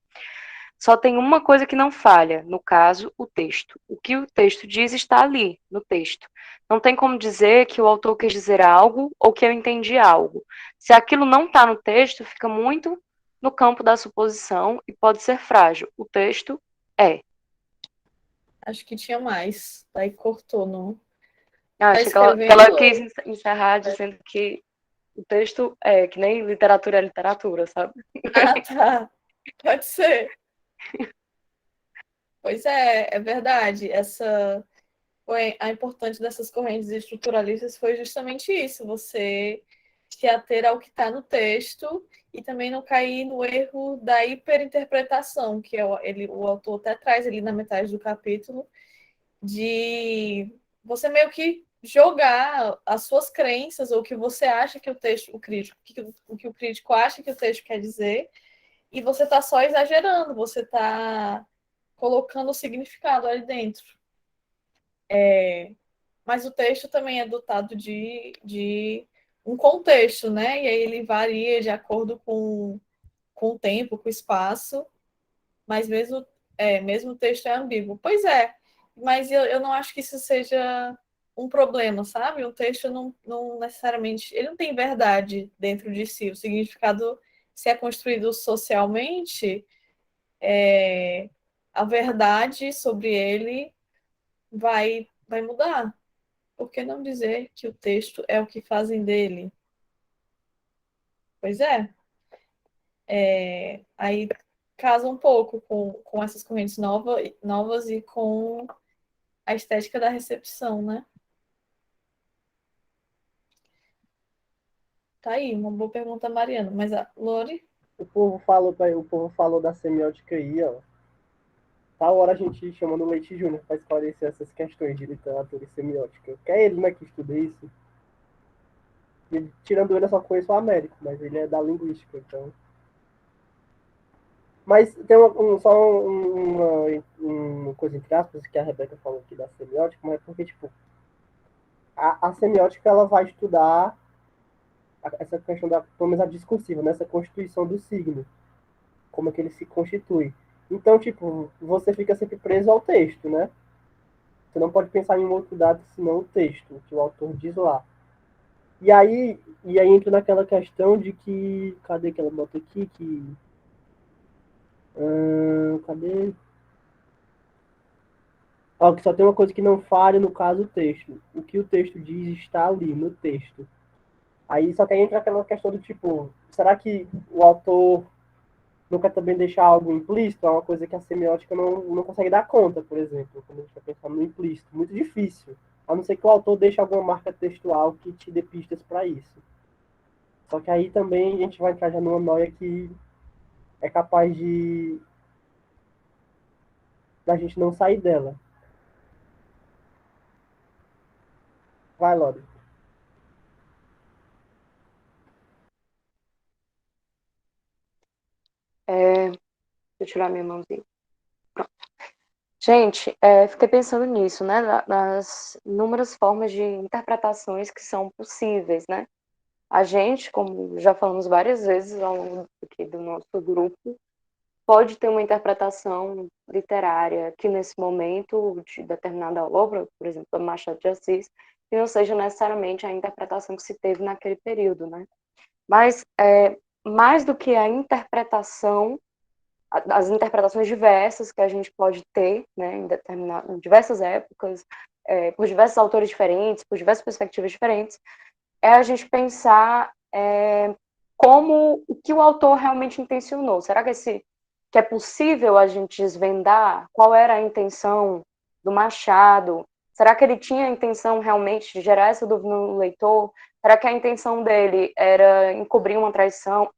Só tem uma coisa que não falha, no caso, o texto. O que o texto diz está ali, no texto. Não tem como dizer que o autor quis dizer algo ou que eu entendi algo. Se aquilo não está no texto, fica muito no campo da suposição e pode ser frágil. O texto é. Acho que tinha mais. Aí cortou, não. Acho que ela quis encerrar dizendo que o texto é que nem literatura é literatura, sabe? Ah, tá. Pode ser. Pois é verdade. A importante dessas correntes estruturalistas foi justamente isso, você se ater ao que está no texto e também não cair no erro da hiperinterpretação, que o autor até traz ali na metade do capítulo, de você meio que jogar as suas crenças ou o que você acha que o texto, o que o crítico acha que o texto quer dizer, e você está só exagerando, você está colocando o significado ali dentro. Mas o texto também é dotado de um contexto, né? E aí ele varia de acordo com o tempo, com o espaço, mas mesmo o texto é ambíguo. Pois é, mas eu não acho que isso seja um problema, sabe? O texto não necessariamente, ele não tem verdade dentro de si. O significado, se é construído socialmente, a verdade sobre ele vai mudar. Por que não dizer que o texto é o que fazem dele? Pois é. Aí casa um pouco com essas correntes novas e com a estética da recepção, né? Tá aí, uma boa pergunta, Mariana. Mas a Lori? O povo falou da semiótica aí, ó. Tal hora a gente chamando o Leite Júnior para esclarecer essas questões de literatura e semiótica. Que é ele, né, que estuda isso. E, tirando ele, eu só conheço o Américo, mas ele é da linguística, então. Mas tem uma coisa entre aspas que a Rebeca falou aqui da semiótica, mas é porque, tipo, a semiótica ela vai estudar essa questão da, pelo menos a discursiva, nessa constituição do signo, como é que ele se constitui. Então, tipo, você fica sempre preso ao texto, né? Você não pode pensar em um outro dado senão o texto, que o autor diz lá. E aí entra naquela questão de que. Cadê que ela bota aqui? Cadê? Ó, que só tem uma coisa que não falha, no caso, o texto. O que o texto diz está ali, no texto. Aí só que aí entra aquela questão do tipo, será que o autor não quer também deixar algo implícito? É uma coisa que a semiótica não consegue dar conta, por exemplo, quando a gente vai pensar no implícito. Muito difícil. A não ser que o autor deixe alguma marca textual que te dê pistas para isso. Só que aí também a gente vai entrar já numa noia que é capaz de da gente não sair dela. Vai, Lore. Deixa eu tirar minha mãozinha. Pronto. Gente, fiquei pensando nisso, né? Nas inúmeras formas de interpretações que são possíveis, né? A gente, como já falamos várias vezes ao longo aqui do nosso grupo, pode ter uma interpretação literária que nesse momento de determinada obra, por exemplo, do Machado de Assis, que não seja necessariamente a interpretação que se teve naquele período, né? Mas mais do que a interpretação, as interpretações diversas que a gente pode ter, né, em diversas épocas, por diversos autores diferentes, por diversas perspectivas diferentes, é a gente pensar como o que o autor realmente intencionou. Será que é possível a gente desvendar qual era a intenção do Machado? Será que ele tinha a intenção realmente de gerar essa dúvida no leitor? Será que a intenção dele era encobrir uma traição?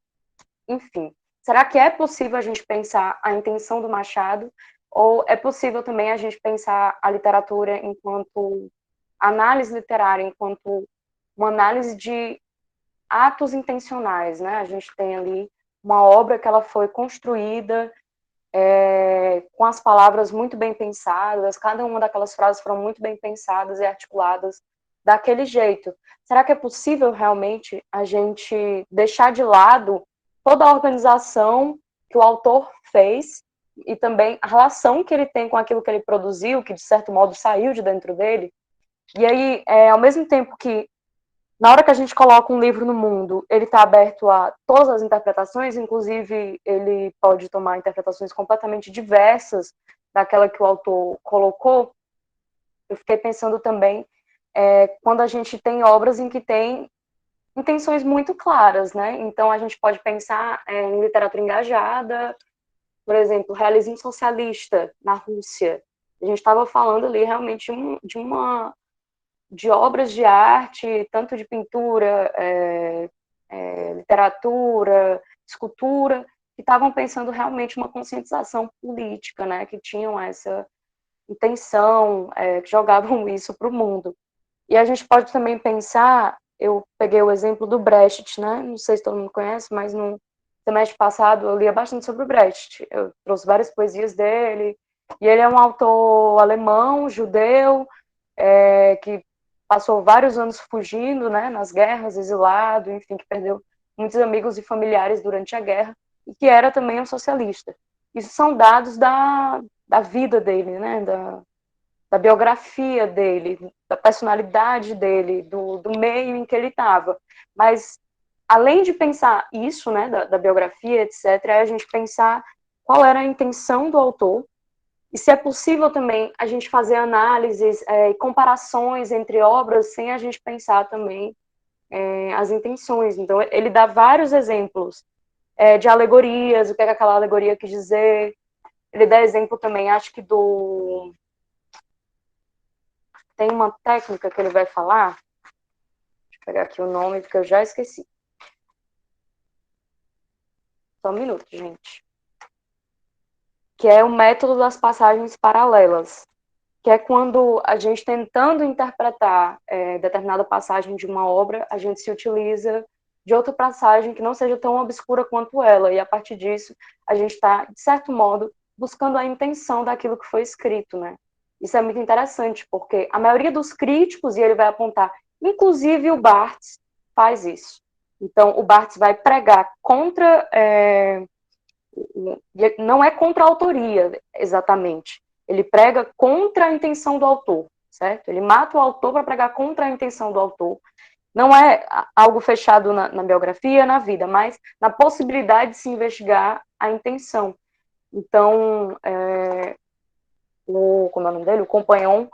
Enfim, será que é possível a gente pensar a intenção do Machado? Ou é possível também a gente pensar a literatura enquanto análise literária, enquanto uma análise de atos intencionais, né? A gente tem ali uma obra que ela foi construída com as palavras muito bem pensadas, cada uma daquelas frases foram muito bem pensadas e articuladas daquele jeito. Será que é possível realmente a gente deixar de lado toda a organização que o autor fez e também a relação que ele tem com aquilo que ele produziu, que de certo modo saiu de dentro dele? E aí, ao mesmo tempo que na hora que a gente coloca um livro no mundo, ele está aberto a todas as interpretações, inclusive ele pode tomar interpretações completamente diversas daquela que o autor colocou. Eu fiquei pensando também quando a gente tem obras em que tem intenções muito claras, né? Então a gente pode pensar em literatura engajada, por exemplo, realismo socialista na Rússia. A gente estava falando ali realmente de obras de arte, tanto de pintura, literatura, escultura, que estavam pensando realmente uma conscientização política, né, que tinham intenção, que jogavam isso para o mundo. E a gente pode também pensar, eu peguei o exemplo do Brecht, né? Não sei se todo mundo conhece, mas no semestre passado eu lia bastante sobre o Brecht. Eu trouxe várias poesias dele, e ele é um autor alemão, judeu, que passou vários anos fugindo, né, nas guerras, exilado, enfim, que perdeu muitos amigos e familiares durante a guerra, e que era também um socialista. Isso são dados da vida dele, né, da biografia dele, da personalidade dele, do meio em que ele estava. Mas, além de pensar isso, né, da biografia, etc., é a gente pensar qual era a intenção do autor, e se é possível também a gente fazer análises e comparações entre obras sem a gente pensar também as intenções. Então, ele dá vários exemplos de alegorias, o que é que aquela alegoria quis dizer. Ele dá exemplo também, acho que tem uma técnica que ele vai falar, deixa eu pegar aqui o nome, porque eu já esqueci. Só um minuto, gente. Que é o método das passagens paralelas, que é quando a gente, tentando interpretar determinada passagem de uma obra, a gente se utiliza de outra passagem que não seja tão obscura quanto ela, e a partir disso a gente está, de certo modo, buscando a intenção daquilo que foi escrito, né? Isso é muito interessante, porque a maioria dos críticos, e ele vai apontar, inclusive o Barthes faz isso. Então, o Barthes vai pregar contra... não é contra a autoria, exatamente. Ele prega contra a intenção do autor, certo? Ele mata o autor para pregar contra a intenção do autor. Não é algo fechado na biografia, na vida, mas na possibilidade de se investigar a intenção. Então, como é o nome dele? O Compagnon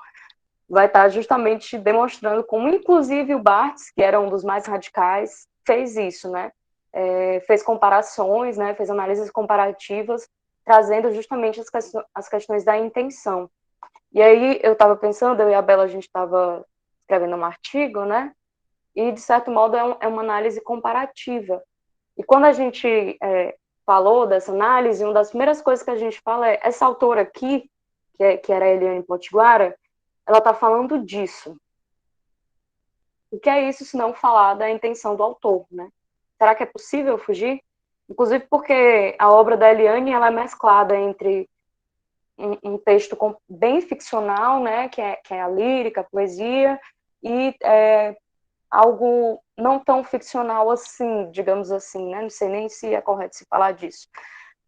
vai estar justamente demonstrando como, inclusive, o Barthes, que era um dos mais radicais, fez isso, né? Fez comparações, né? Fez análises comparativas, trazendo justamente as questões da intenção. E aí eu estava pensando, eu e a Bela, a gente estava escrevendo um artigo, né? E, de certo modo, é uma análise comparativa. E quando a gente falou dessa análise, uma das primeiras coisas que a gente fala é essa autora aqui, que era a Eliane Potiguara, ela está falando disso. O que é isso se não falar da intenção do autor, né? Será que é possível fugir? Inclusive porque a obra da Eliane ela é mesclada entre um texto bem ficcional, né, que é a lírica, a poesia, e algo não tão ficcional assim, digamos assim, né? Não sei nem se é correto se falar disso.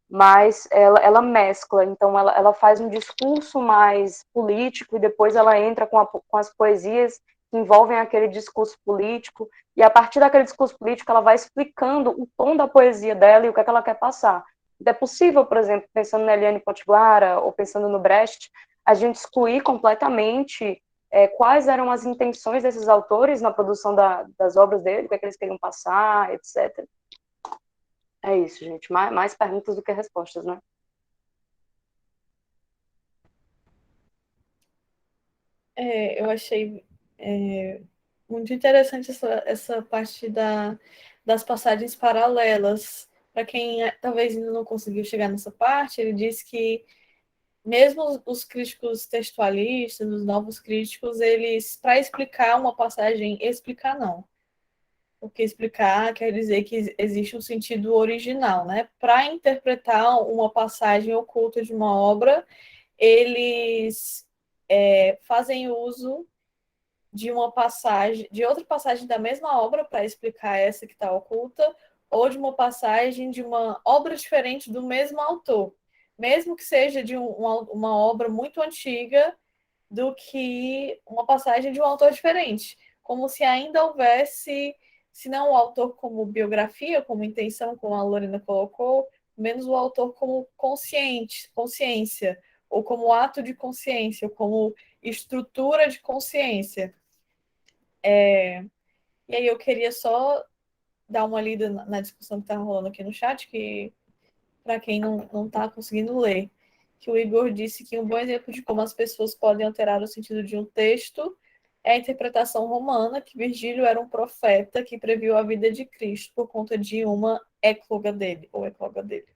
Mas ela mescla, então ela faz um discurso mais político e depois ela entra com as poesias que envolvem aquele discurso político, e a partir daquele discurso político ela vai explicando o tom da poesia dela e o que é que ela quer passar. É possível, por exemplo, pensando na Eliane Potiguara ou pensando no Brecht, a gente excluir completamente quais eram as intenções desses autores na produção das obras dele, o que é que eles queriam passar, etc. É isso, gente. Mais perguntas do que respostas, né? Eu achei muito interessante essa parte das passagens paralelas. Para quem talvez ainda não conseguiu chegar nessa parte, ele diz que mesmo os críticos textualistas, os novos críticos, eles, para explicar uma passagem, explicar não. Porque explicar quer dizer que existe um sentido original, né? Para interpretar uma passagem oculta de uma obra, eles fazem uso de uma passagem, de outra passagem da mesma obra para explicar essa que está oculta, ou de uma passagem de uma obra diferente do mesmo autor, mesmo que seja de uma obra muito antiga do que uma passagem de um autor diferente, como se ainda houvesse, se não o autor como biografia, como intenção, como a Lorena colocou, menos o autor como consciência, ou como ato de consciência, ou como estrutura de consciência. E aí eu queria só dar uma lida na discussão que está rolando aqui no chat, que para quem não está conseguindo ler, que o Igor disse que um bom exemplo de como as pessoas podem alterar o sentido de um texto é a interpretação romana, que Virgílio era um profeta que previu a vida de Cristo por conta de uma ecloga dele, ou ecloga dele.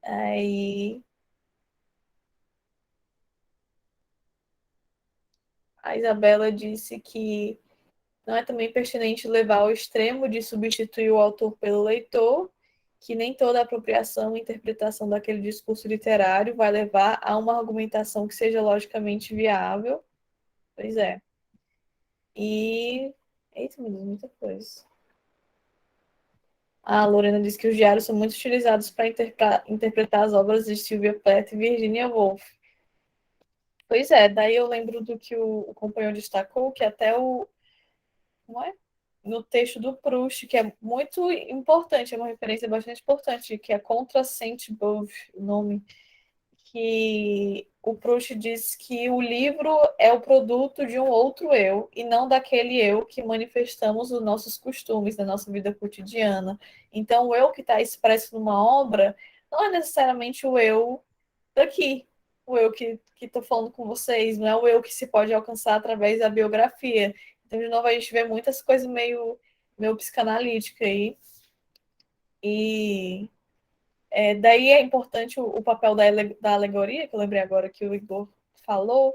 Aí a Isabela disse que não é também pertinente levar ao extremo de substituir o autor pelo leitor, que nem toda apropriação e interpretação daquele discurso literário vai levar a uma argumentação que seja logicamente viável. Pois é. E... Eita, meu Deus, muita coisa. A Lorena disse que os diários são muito utilizados para interpretar as obras de Sylvia Plath e Virginia Woolf. Pois é, daí eu lembro do que o companheiro destacou, que até não é? No texto do Proust, que é muito importante, é uma referência bastante importante, que é contra Sainte-Beuve, o nome, que o Proust diz que o livro é o produto de um outro eu, e não daquele eu que manifestamos nos nossos costumes, na nossa vida cotidiana. Então, o eu que está expresso numa obra não é necessariamente o eu daqui, o eu que estou falando com vocês, não é o eu que se pode alcançar através da biografia. Então, de novo, a gente vê muitas coisas meio psicanalítica aí. E daí é importante o papel da alegoria, que eu lembrei agora que o Igor falou,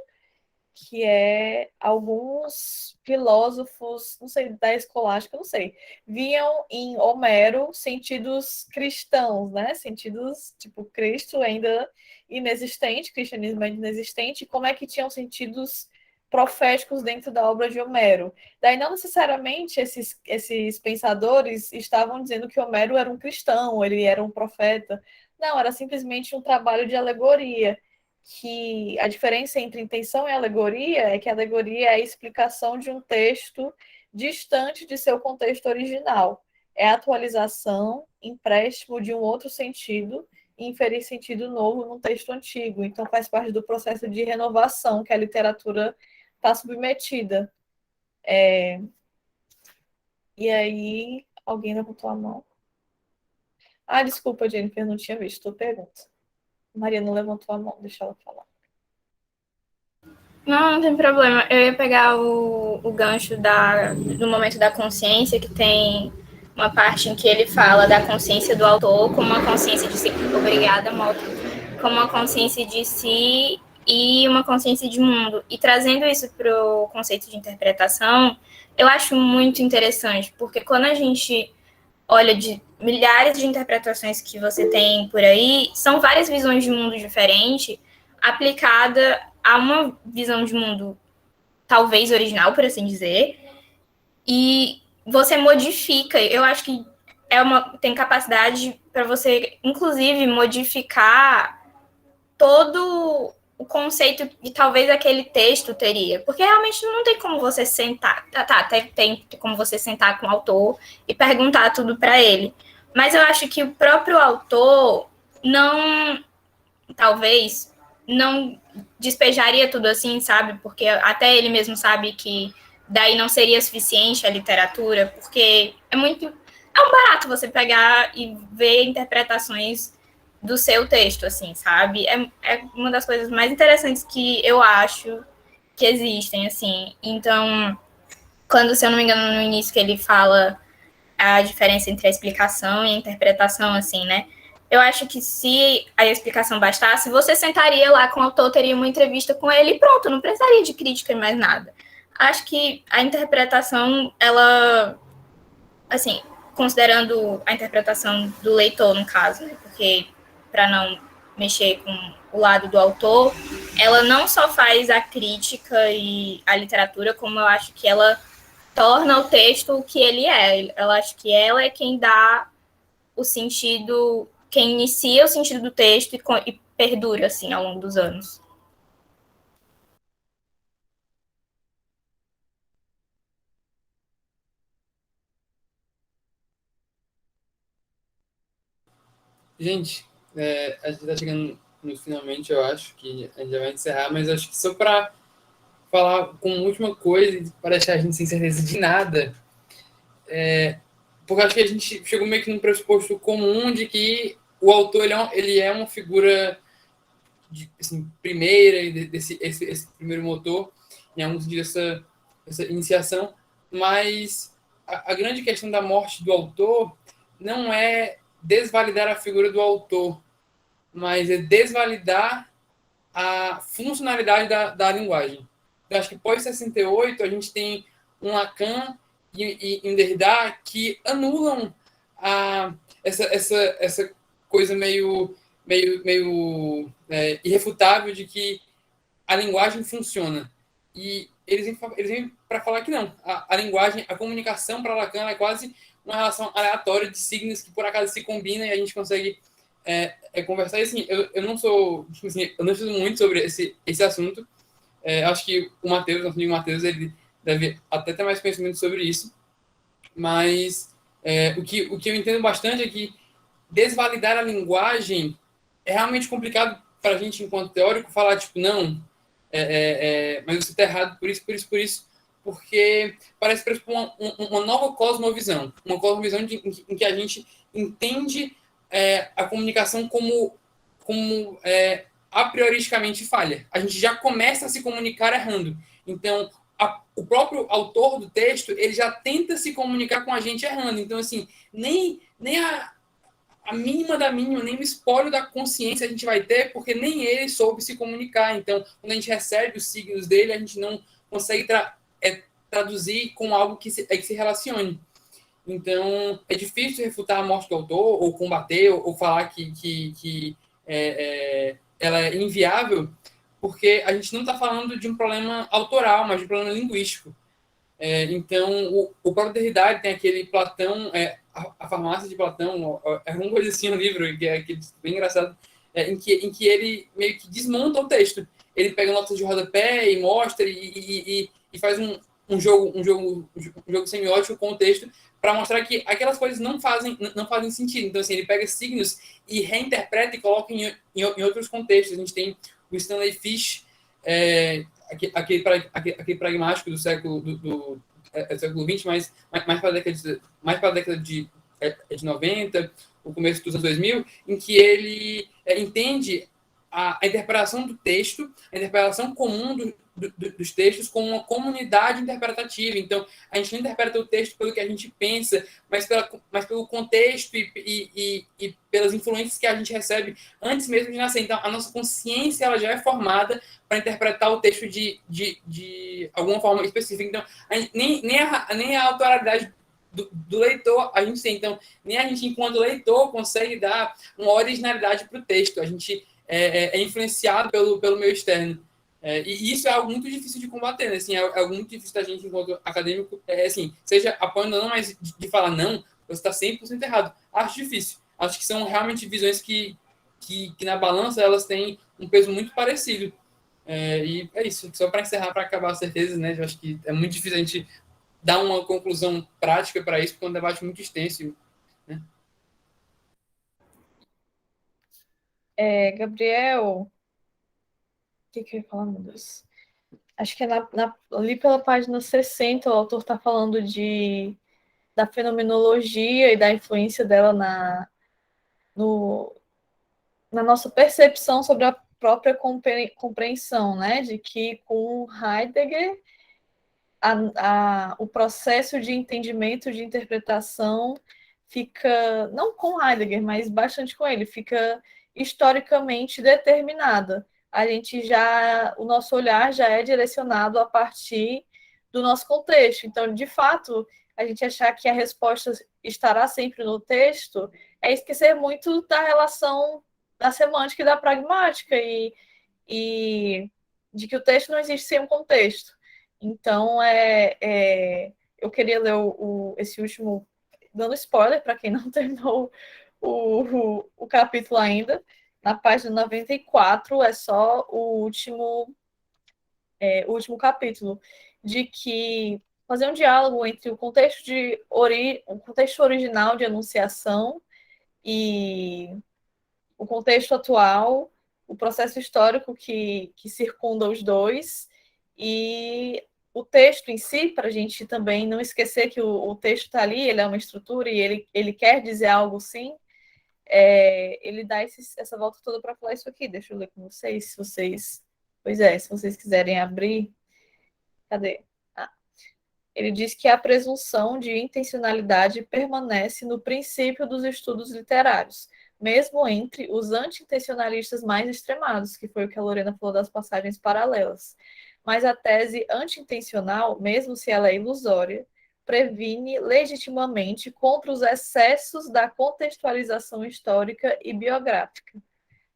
que é alguns filósofos, não sei, da escolástica, não sei, viam em Homero sentidos cristãos, né? Sentidos, tipo, Cristo ainda inexistente, cristianismo ainda inexistente, como é que tinham sentidos proféticos dentro da obra de Homero. Daí não necessariamente esses pensadores estavam dizendo que Homero era um cristão, ele era um profeta. Não, era simplesmente um trabalho de alegoria, que a diferença entre intenção e alegoria é que a alegoria é a explicação de um texto distante de seu contexto original. É a atualização, empréstimo de um outro sentido e inferir sentido novo num texto antigo. Então faz parte do processo de renovação que a literatura está submetida. E aí, alguém levantou a mão. Ah, desculpa, Jennifer, não tinha visto a pergunta. Maria não levantou a mão, deixa ela falar. Não tem problema. Eu ia pegar o gancho do momento da consciência, que tem uma parte em que ele fala da consciência do autor como uma consciência de si. Obrigada, Malta. Como uma consciência de si e uma consciência de mundo. E trazendo isso para o conceito de interpretação, eu acho muito interessante, porque quando a gente olha de milhares de interpretações que você tem por aí, são várias visões de mundo diferentes, aplicada a uma visão de mundo talvez original, por assim dizer, e você modifica. Eu acho que tem capacidade para você, inclusive, modificar todo o conceito que talvez aquele texto teria, porque realmente não tem como você sentar, tem como você sentar com o autor e perguntar tudo para ele, mas eu acho que o próprio autor talvez não despejaria tudo assim, sabe, porque até ele mesmo sabe que daí não seria suficiente a literatura, porque é um barato você pegar e ver interpretações do seu texto, assim, sabe? É uma das coisas mais interessantes que eu acho que existem, assim. Então, quando, se eu não me engano, no início que ele fala a diferença entre a explicação e a interpretação, assim, né? Eu acho que se a explicação bastasse, você sentaria lá com o autor, teria uma entrevista com ele e pronto, não precisaria de crítica e mais nada. Acho que a interpretação, ela, assim, considerando a interpretação do leitor, no caso, né? Porque para não mexer com o lado do autor, ela não só faz a crítica e a literatura, como eu acho que ela torna o texto o que ele é. Eu acho que ela é quem dá o sentido, quem inicia o sentido do texto e perdura, assim, ao longo dos anos. Gente, a gente está chegando no finalmente, eu acho que a gente já vai encerrar, mas acho que só para falar com uma última coisa, para deixar a gente sem certeza de nada, porque acho que a gente chegou meio que num pressuposto comum de que o autor ele é uma figura assim, primeira, esse primeiro motor, em algum sentido, essa iniciação, mas a grande questão da morte do autor não é desvalidar a figura do autor, mas é desvalidar a funcionalidade da linguagem. eu acho que pós-68 a gente tem um Lacan e um Derrida que anulam essa coisa meio irrefutável de que a linguagem funciona. E eles vêm para falar que não. A linguagem, a comunicação para Lacan é quase uma relação aleatória de signos que por acaso se combinam e a gente consegue conversar. E, assim, eu não sou, assim, eu não estudo muito sobre esse assunto. Acho que o Matheus, nosso amigo Matheus, ele deve até ter mais conhecimento sobre isso. Mas o que eu entendo bastante é que desvalidar a linguagem é realmente complicado para a gente, enquanto teórico, falar, tipo, não, mas você está errado por isso, porque parece pressupor uma nova cosmovisão, em que a gente entende a comunicação como a prioristicamente falha. A gente já começa a se comunicar errando. Então, o próprio autor do texto, ele já tenta se comunicar com a gente errando. Então, assim, nem a mínima da mínima, nem o espólio da consciência a gente vai ter, porque nem ele soube se comunicar. Então, quando a gente recebe os signos dele, a gente não consegue traduzir com algo que se relacione. Então, é difícil refutar a morte do autor, ou combater, ou falar que ela é inviável, porque a gente não está falando de um problema autoral, mas de um problema linguístico. Então, o próprio Derrida tem aquele Platão, a farmácia de Platão, é uma coisa assim no livro, que é bem engraçado, em que ele meio que desmonta o texto. Ele pega notas de rodapé e mostra e faz um jogo semiótico com o texto para mostrar que aquelas coisas não fazem sentido. Então, assim, ele pega signos e reinterpreta e coloca em outros contextos. A gente tem o Stanley Fish, aquele pragmático do século XX, mais para a década de 90, o começo dos anos 2000, em que ele entende a interpretação do texto, a interpretação comum dos textos como uma comunidade interpretativa. Então, a gente não interpreta o texto pelo que a gente pensa, mas pelo contexto e pelas influências que a gente recebe antes mesmo de nascer. Então, a nossa consciência ela já é formada para interpretar o texto de alguma forma específica. Então, nem a autoralidade do leitor a gente tem. Então, nem a gente, enquanto leitor, consegue dar uma originalidade para o texto. A gente é influenciado pelo meio externo. E isso é algo muito difícil de combater, né? Assim, é algo muito difícil da gente, enquanto acadêmico, assim, seja apoiando ou não, mas de falar não, você está 100% errado. Acho difícil. Acho que são realmente visões que na balança elas têm um peso muito parecido. E é isso. Só para encerrar, para acabar as certezas, né? Eu acho que é muito difícil a gente dar uma conclusão prática para isso, porque é um debate muito extenso, né? Gabriel, o que eu ia falar, meu Deus? Acho que ali pela página 60, o autor está falando da fenomenologia e da influência dela na nossa percepção sobre a própria compreensão, né? De que com Heidegger o processo de entendimento, de interpretação fica, não com Heidegger, mas bastante com ele, fica historicamente determinada. O nosso olhar já é direcionado a partir do nosso contexto. Então, de fato, a gente achar que a resposta estará sempre no texto é esquecer muito da relação da semântica e da pragmática e de que o texto não existe sem um contexto. Então, eu queria ler esse último, dando spoiler para quem não terminou o capítulo ainda. Na página 94 é só o último capítulo, de que fazer um diálogo entre o contexto original de enunciação e o contexto atual, o processo histórico que circunda os dois, e o texto em si, para a gente também não esquecer que o texto está ali, ele é uma estrutura e ele quer dizer algo, sim. Ele dá essa volta toda para falar isso aqui. Deixa eu ler com vocês, se vocês quiserem abrir. Cadê? Ele diz que a presunção de intencionalidade permanece no princípio dos estudos literários, mesmo entre os anti-intencionalistas mais extremados, que foi o que a Lorena falou das passagens paralelas. mas a tese anti-intencional, mesmo se ela é ilusória, previne legitimamente contra os excessos da contextualização histórica e biográfica.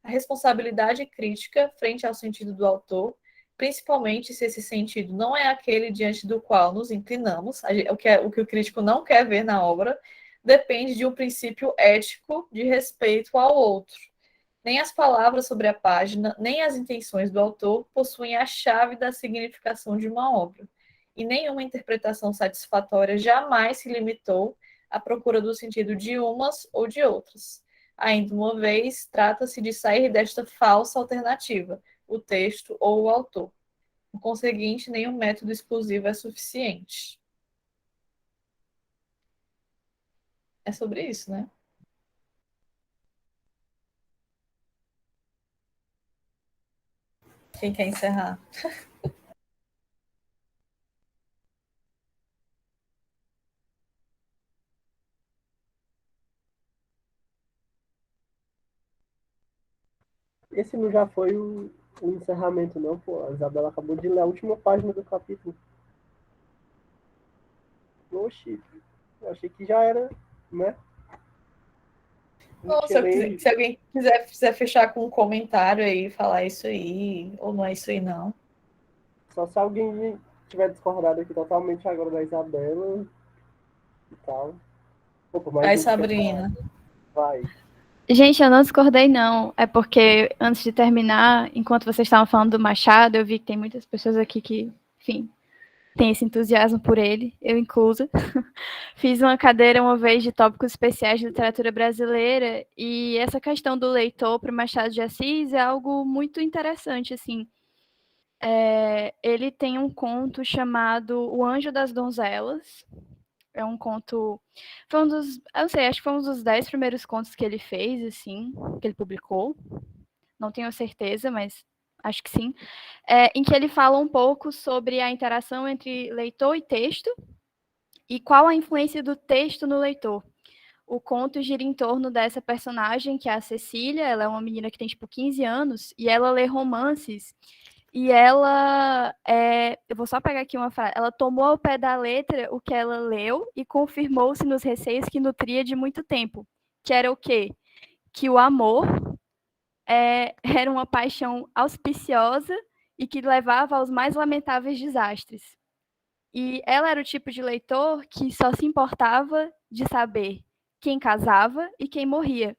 A responsabilidade crítica frente ao sentido do autor, principalmente se esse sentido não é aquele diante do qual nos inclinamos, o que o crítico não quer ver na obra, depende de um princípio ético de respeito ao outro. Nem as palavras sobre a página, nem as intenções do autor possuem a chave da significação de uma obra, e nenhuma interpretação satisfatória jamais se limitou à procura do sentido de umas ou de outras. Ainda uma vez, trata-se de sair desta falsa alternativa, o texto ou o autor. Por conseguinte, nenhum método exclusivo é suficiente. É sobre isso, né? Quem quer encerrar? Esse não já foi o encerramento, não, pô. A Isabela acabou de ler a última página do capítulo. Oxi, eu achei que já era, né? Não, se alguém quiser fechar com um comentário aí, falar isso aí, ou não é isso aí, não. Só se alguém tiver discordado aqui totalmente agora da Isabela e tal. Opa, Vai, Sabrina. Vai. Gente, eu não discordei, não. É porque, antes de terminar, enquanto vocês estavam falando do Machado, eu vi que tem muitas pessoas aqui que, enfim, tem esse entusiasmo por ele, eu inclusa. Fiz uma cadeira uma vez de tópicos especiais de literatura brasileira, e essa questão do leitor para o Machado de Assis é algo muito interessante, assim. Ele tem um conto chamado O Anjo das Donzelas. É um conto... Foi um dos... Eu não sei, acho que foi um dos 10 primeiros contos que ele fez, assim, que ele publicou. Não tenho certeza, mas acho que sim. Em que ele fala um pouco sobre a interação entre leitor e texto e qual a influência do texto no leitor. O conto gira em torno dessa personagem, que é a Cecília. Ela é uma menina que tem, tipo, 15 anos, e ela lê romances. E ela, eu vou só pegar aqui uma frase, ela tomou ao pé da letra o que ela leu e confirmou-se nos receios que nutria de muito tempo. Que era o quê? Que o amor era uma paixão auspiciosa e que levava aos mais lamentáveis desastres. E ela era o tipo de leitor que só se importava de saber quem casava e quem morria,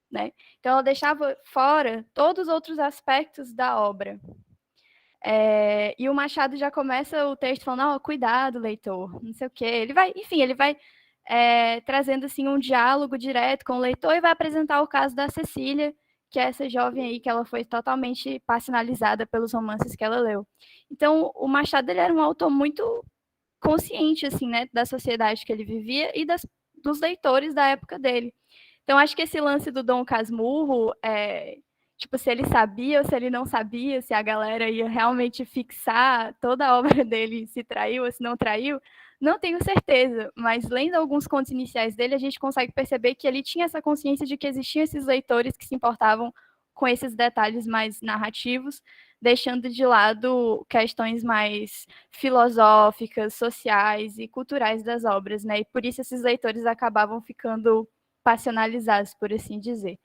né? Então ela deixava fora todos os outros aspectos da obra. E o Machado já começa o texto falando, cuidado, leitor, não sei o quê. Ele vai trazendo assim, um diálogo direto com o leitor e vai apresentar o caso da Cecília, que é essa jovem aí que ela foi totalmente passionalizada pelos romances que ela leu. Então, o Machado ele era um autor muito consciente assim, né, da sociedade que ele vivia e dos leitores da época dele. Então, acho que esse lance do Dom Casmurro, tipo, se ele sabia ou se ele não sabia, se a galera ia realmente fixar toda a obra dele, se traiu ou se não traiu, não tenho certeza, mas lendo alguns contos iniciais dele, a gente consegue perceber que ele tinha essa consciência de que existiam esses leitores que se importavam com esses detalhes mais narrativos, deixando de lado questões mais filosóficas, sociais e culturais das obras, né? E por isso esses leitores acabavam ficando passionalizados, por assim dizer.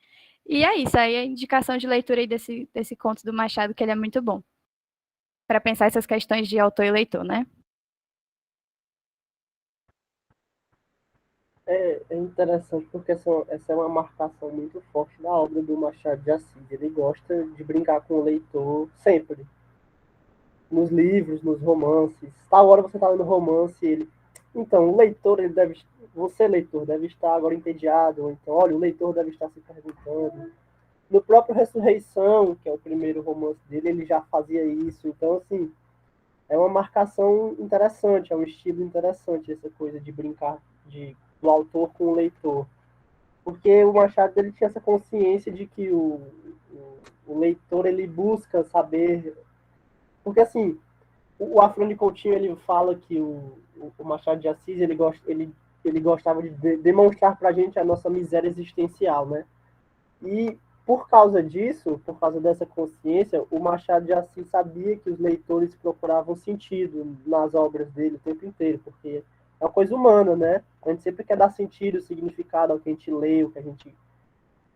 E é isso, aí a indicação de leitura aí desse conto do Machado, que ele é muito bom, para pensar essas questões de autor e leitor, né? É interessante porque essa é uma marcação muito forte da obra do Machado de Assis. Ele gosta de brincar com o leitor sempre. Nos livros, nos romances. Tal hora você está lendo romance e ele... Então, o leitor, você, leitor, deve estar agora entediado. Ou então, olha, o leitor deve estar se perguntando. No próprio Ressurreição, que é o primeiro romance dele, ele já fazia isso. Então, assim, é uma marcação interessante, é um estilo interessante, essa coisa de brincar do autor com o leitor. Porque o Machado ele tinha essa consciência de que o leitor ele busca saber... Porque, assim, o Afrânio Coutinho ele fala que o Machado de Assis ele gostava de demonstrar para a gente a nossa miséria existencial, né? E por causa disso, por causa dessa consciência, o Machado de Assis sabia que os leitores procuravam sentido nas obras dele o tempo inteiro, porque é uma coisa humana, né? A gente sempre quer dar sentido, significado ao que a gente lê, o que a gente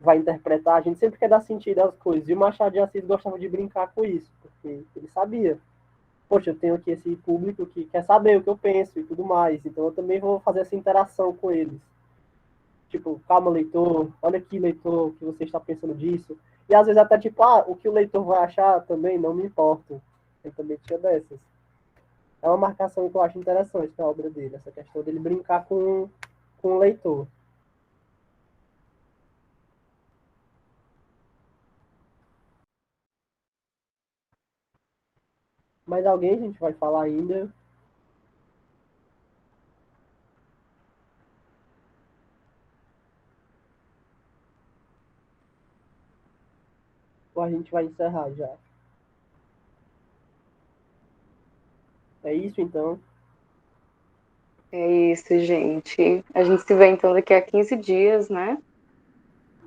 vai interpretar, a gente sempre quer dar sentido às coisas. E o Machado de Assis gostava de brincar com isso, porque ele sabia. Poxa, eu tenho aqui esse público que quer saber o que eu penso e tudo mais, então eu também vou fazer essa interação com eles. Tipo, calma, leitor, olha aqui, leitor, o que você está pensando disso. E às vezes até tipo, o que o leitor vai achar também não me importa. Eu também tinha dessas. É uma marcação que eu acho interessante na obra dele, essa questão dele brincar com o leitor. Mas alguém a gente vai falar ainda? Ou a gente vai encerrar já? É isso, então? É isso, gente. A gente se vê então daqui a 15 dias, né?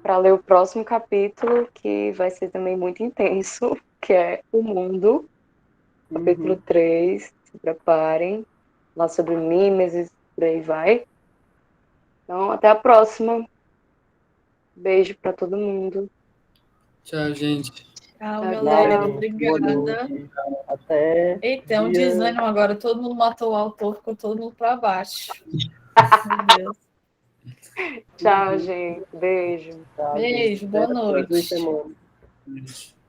Para ler o próximo capítulo, que vai ser também muito intenso, que é O Mundo, capítulo 3. Se preparem. Lá sobre Mimesis, por aí vai. Então, até a próxima. Beijo para todo mundo. Tchau, gente. Tchau, Tchau, galera. tchau. Obrigada. Até Eita, é um dia... desânimo agora. Todo mundo matou o autor, ficou todo mundo para baixo. Meu Deus. Tchau, gente. Beijo. Tá, Beijo, gente. boa Até as próximas noite. semanas. Beijo.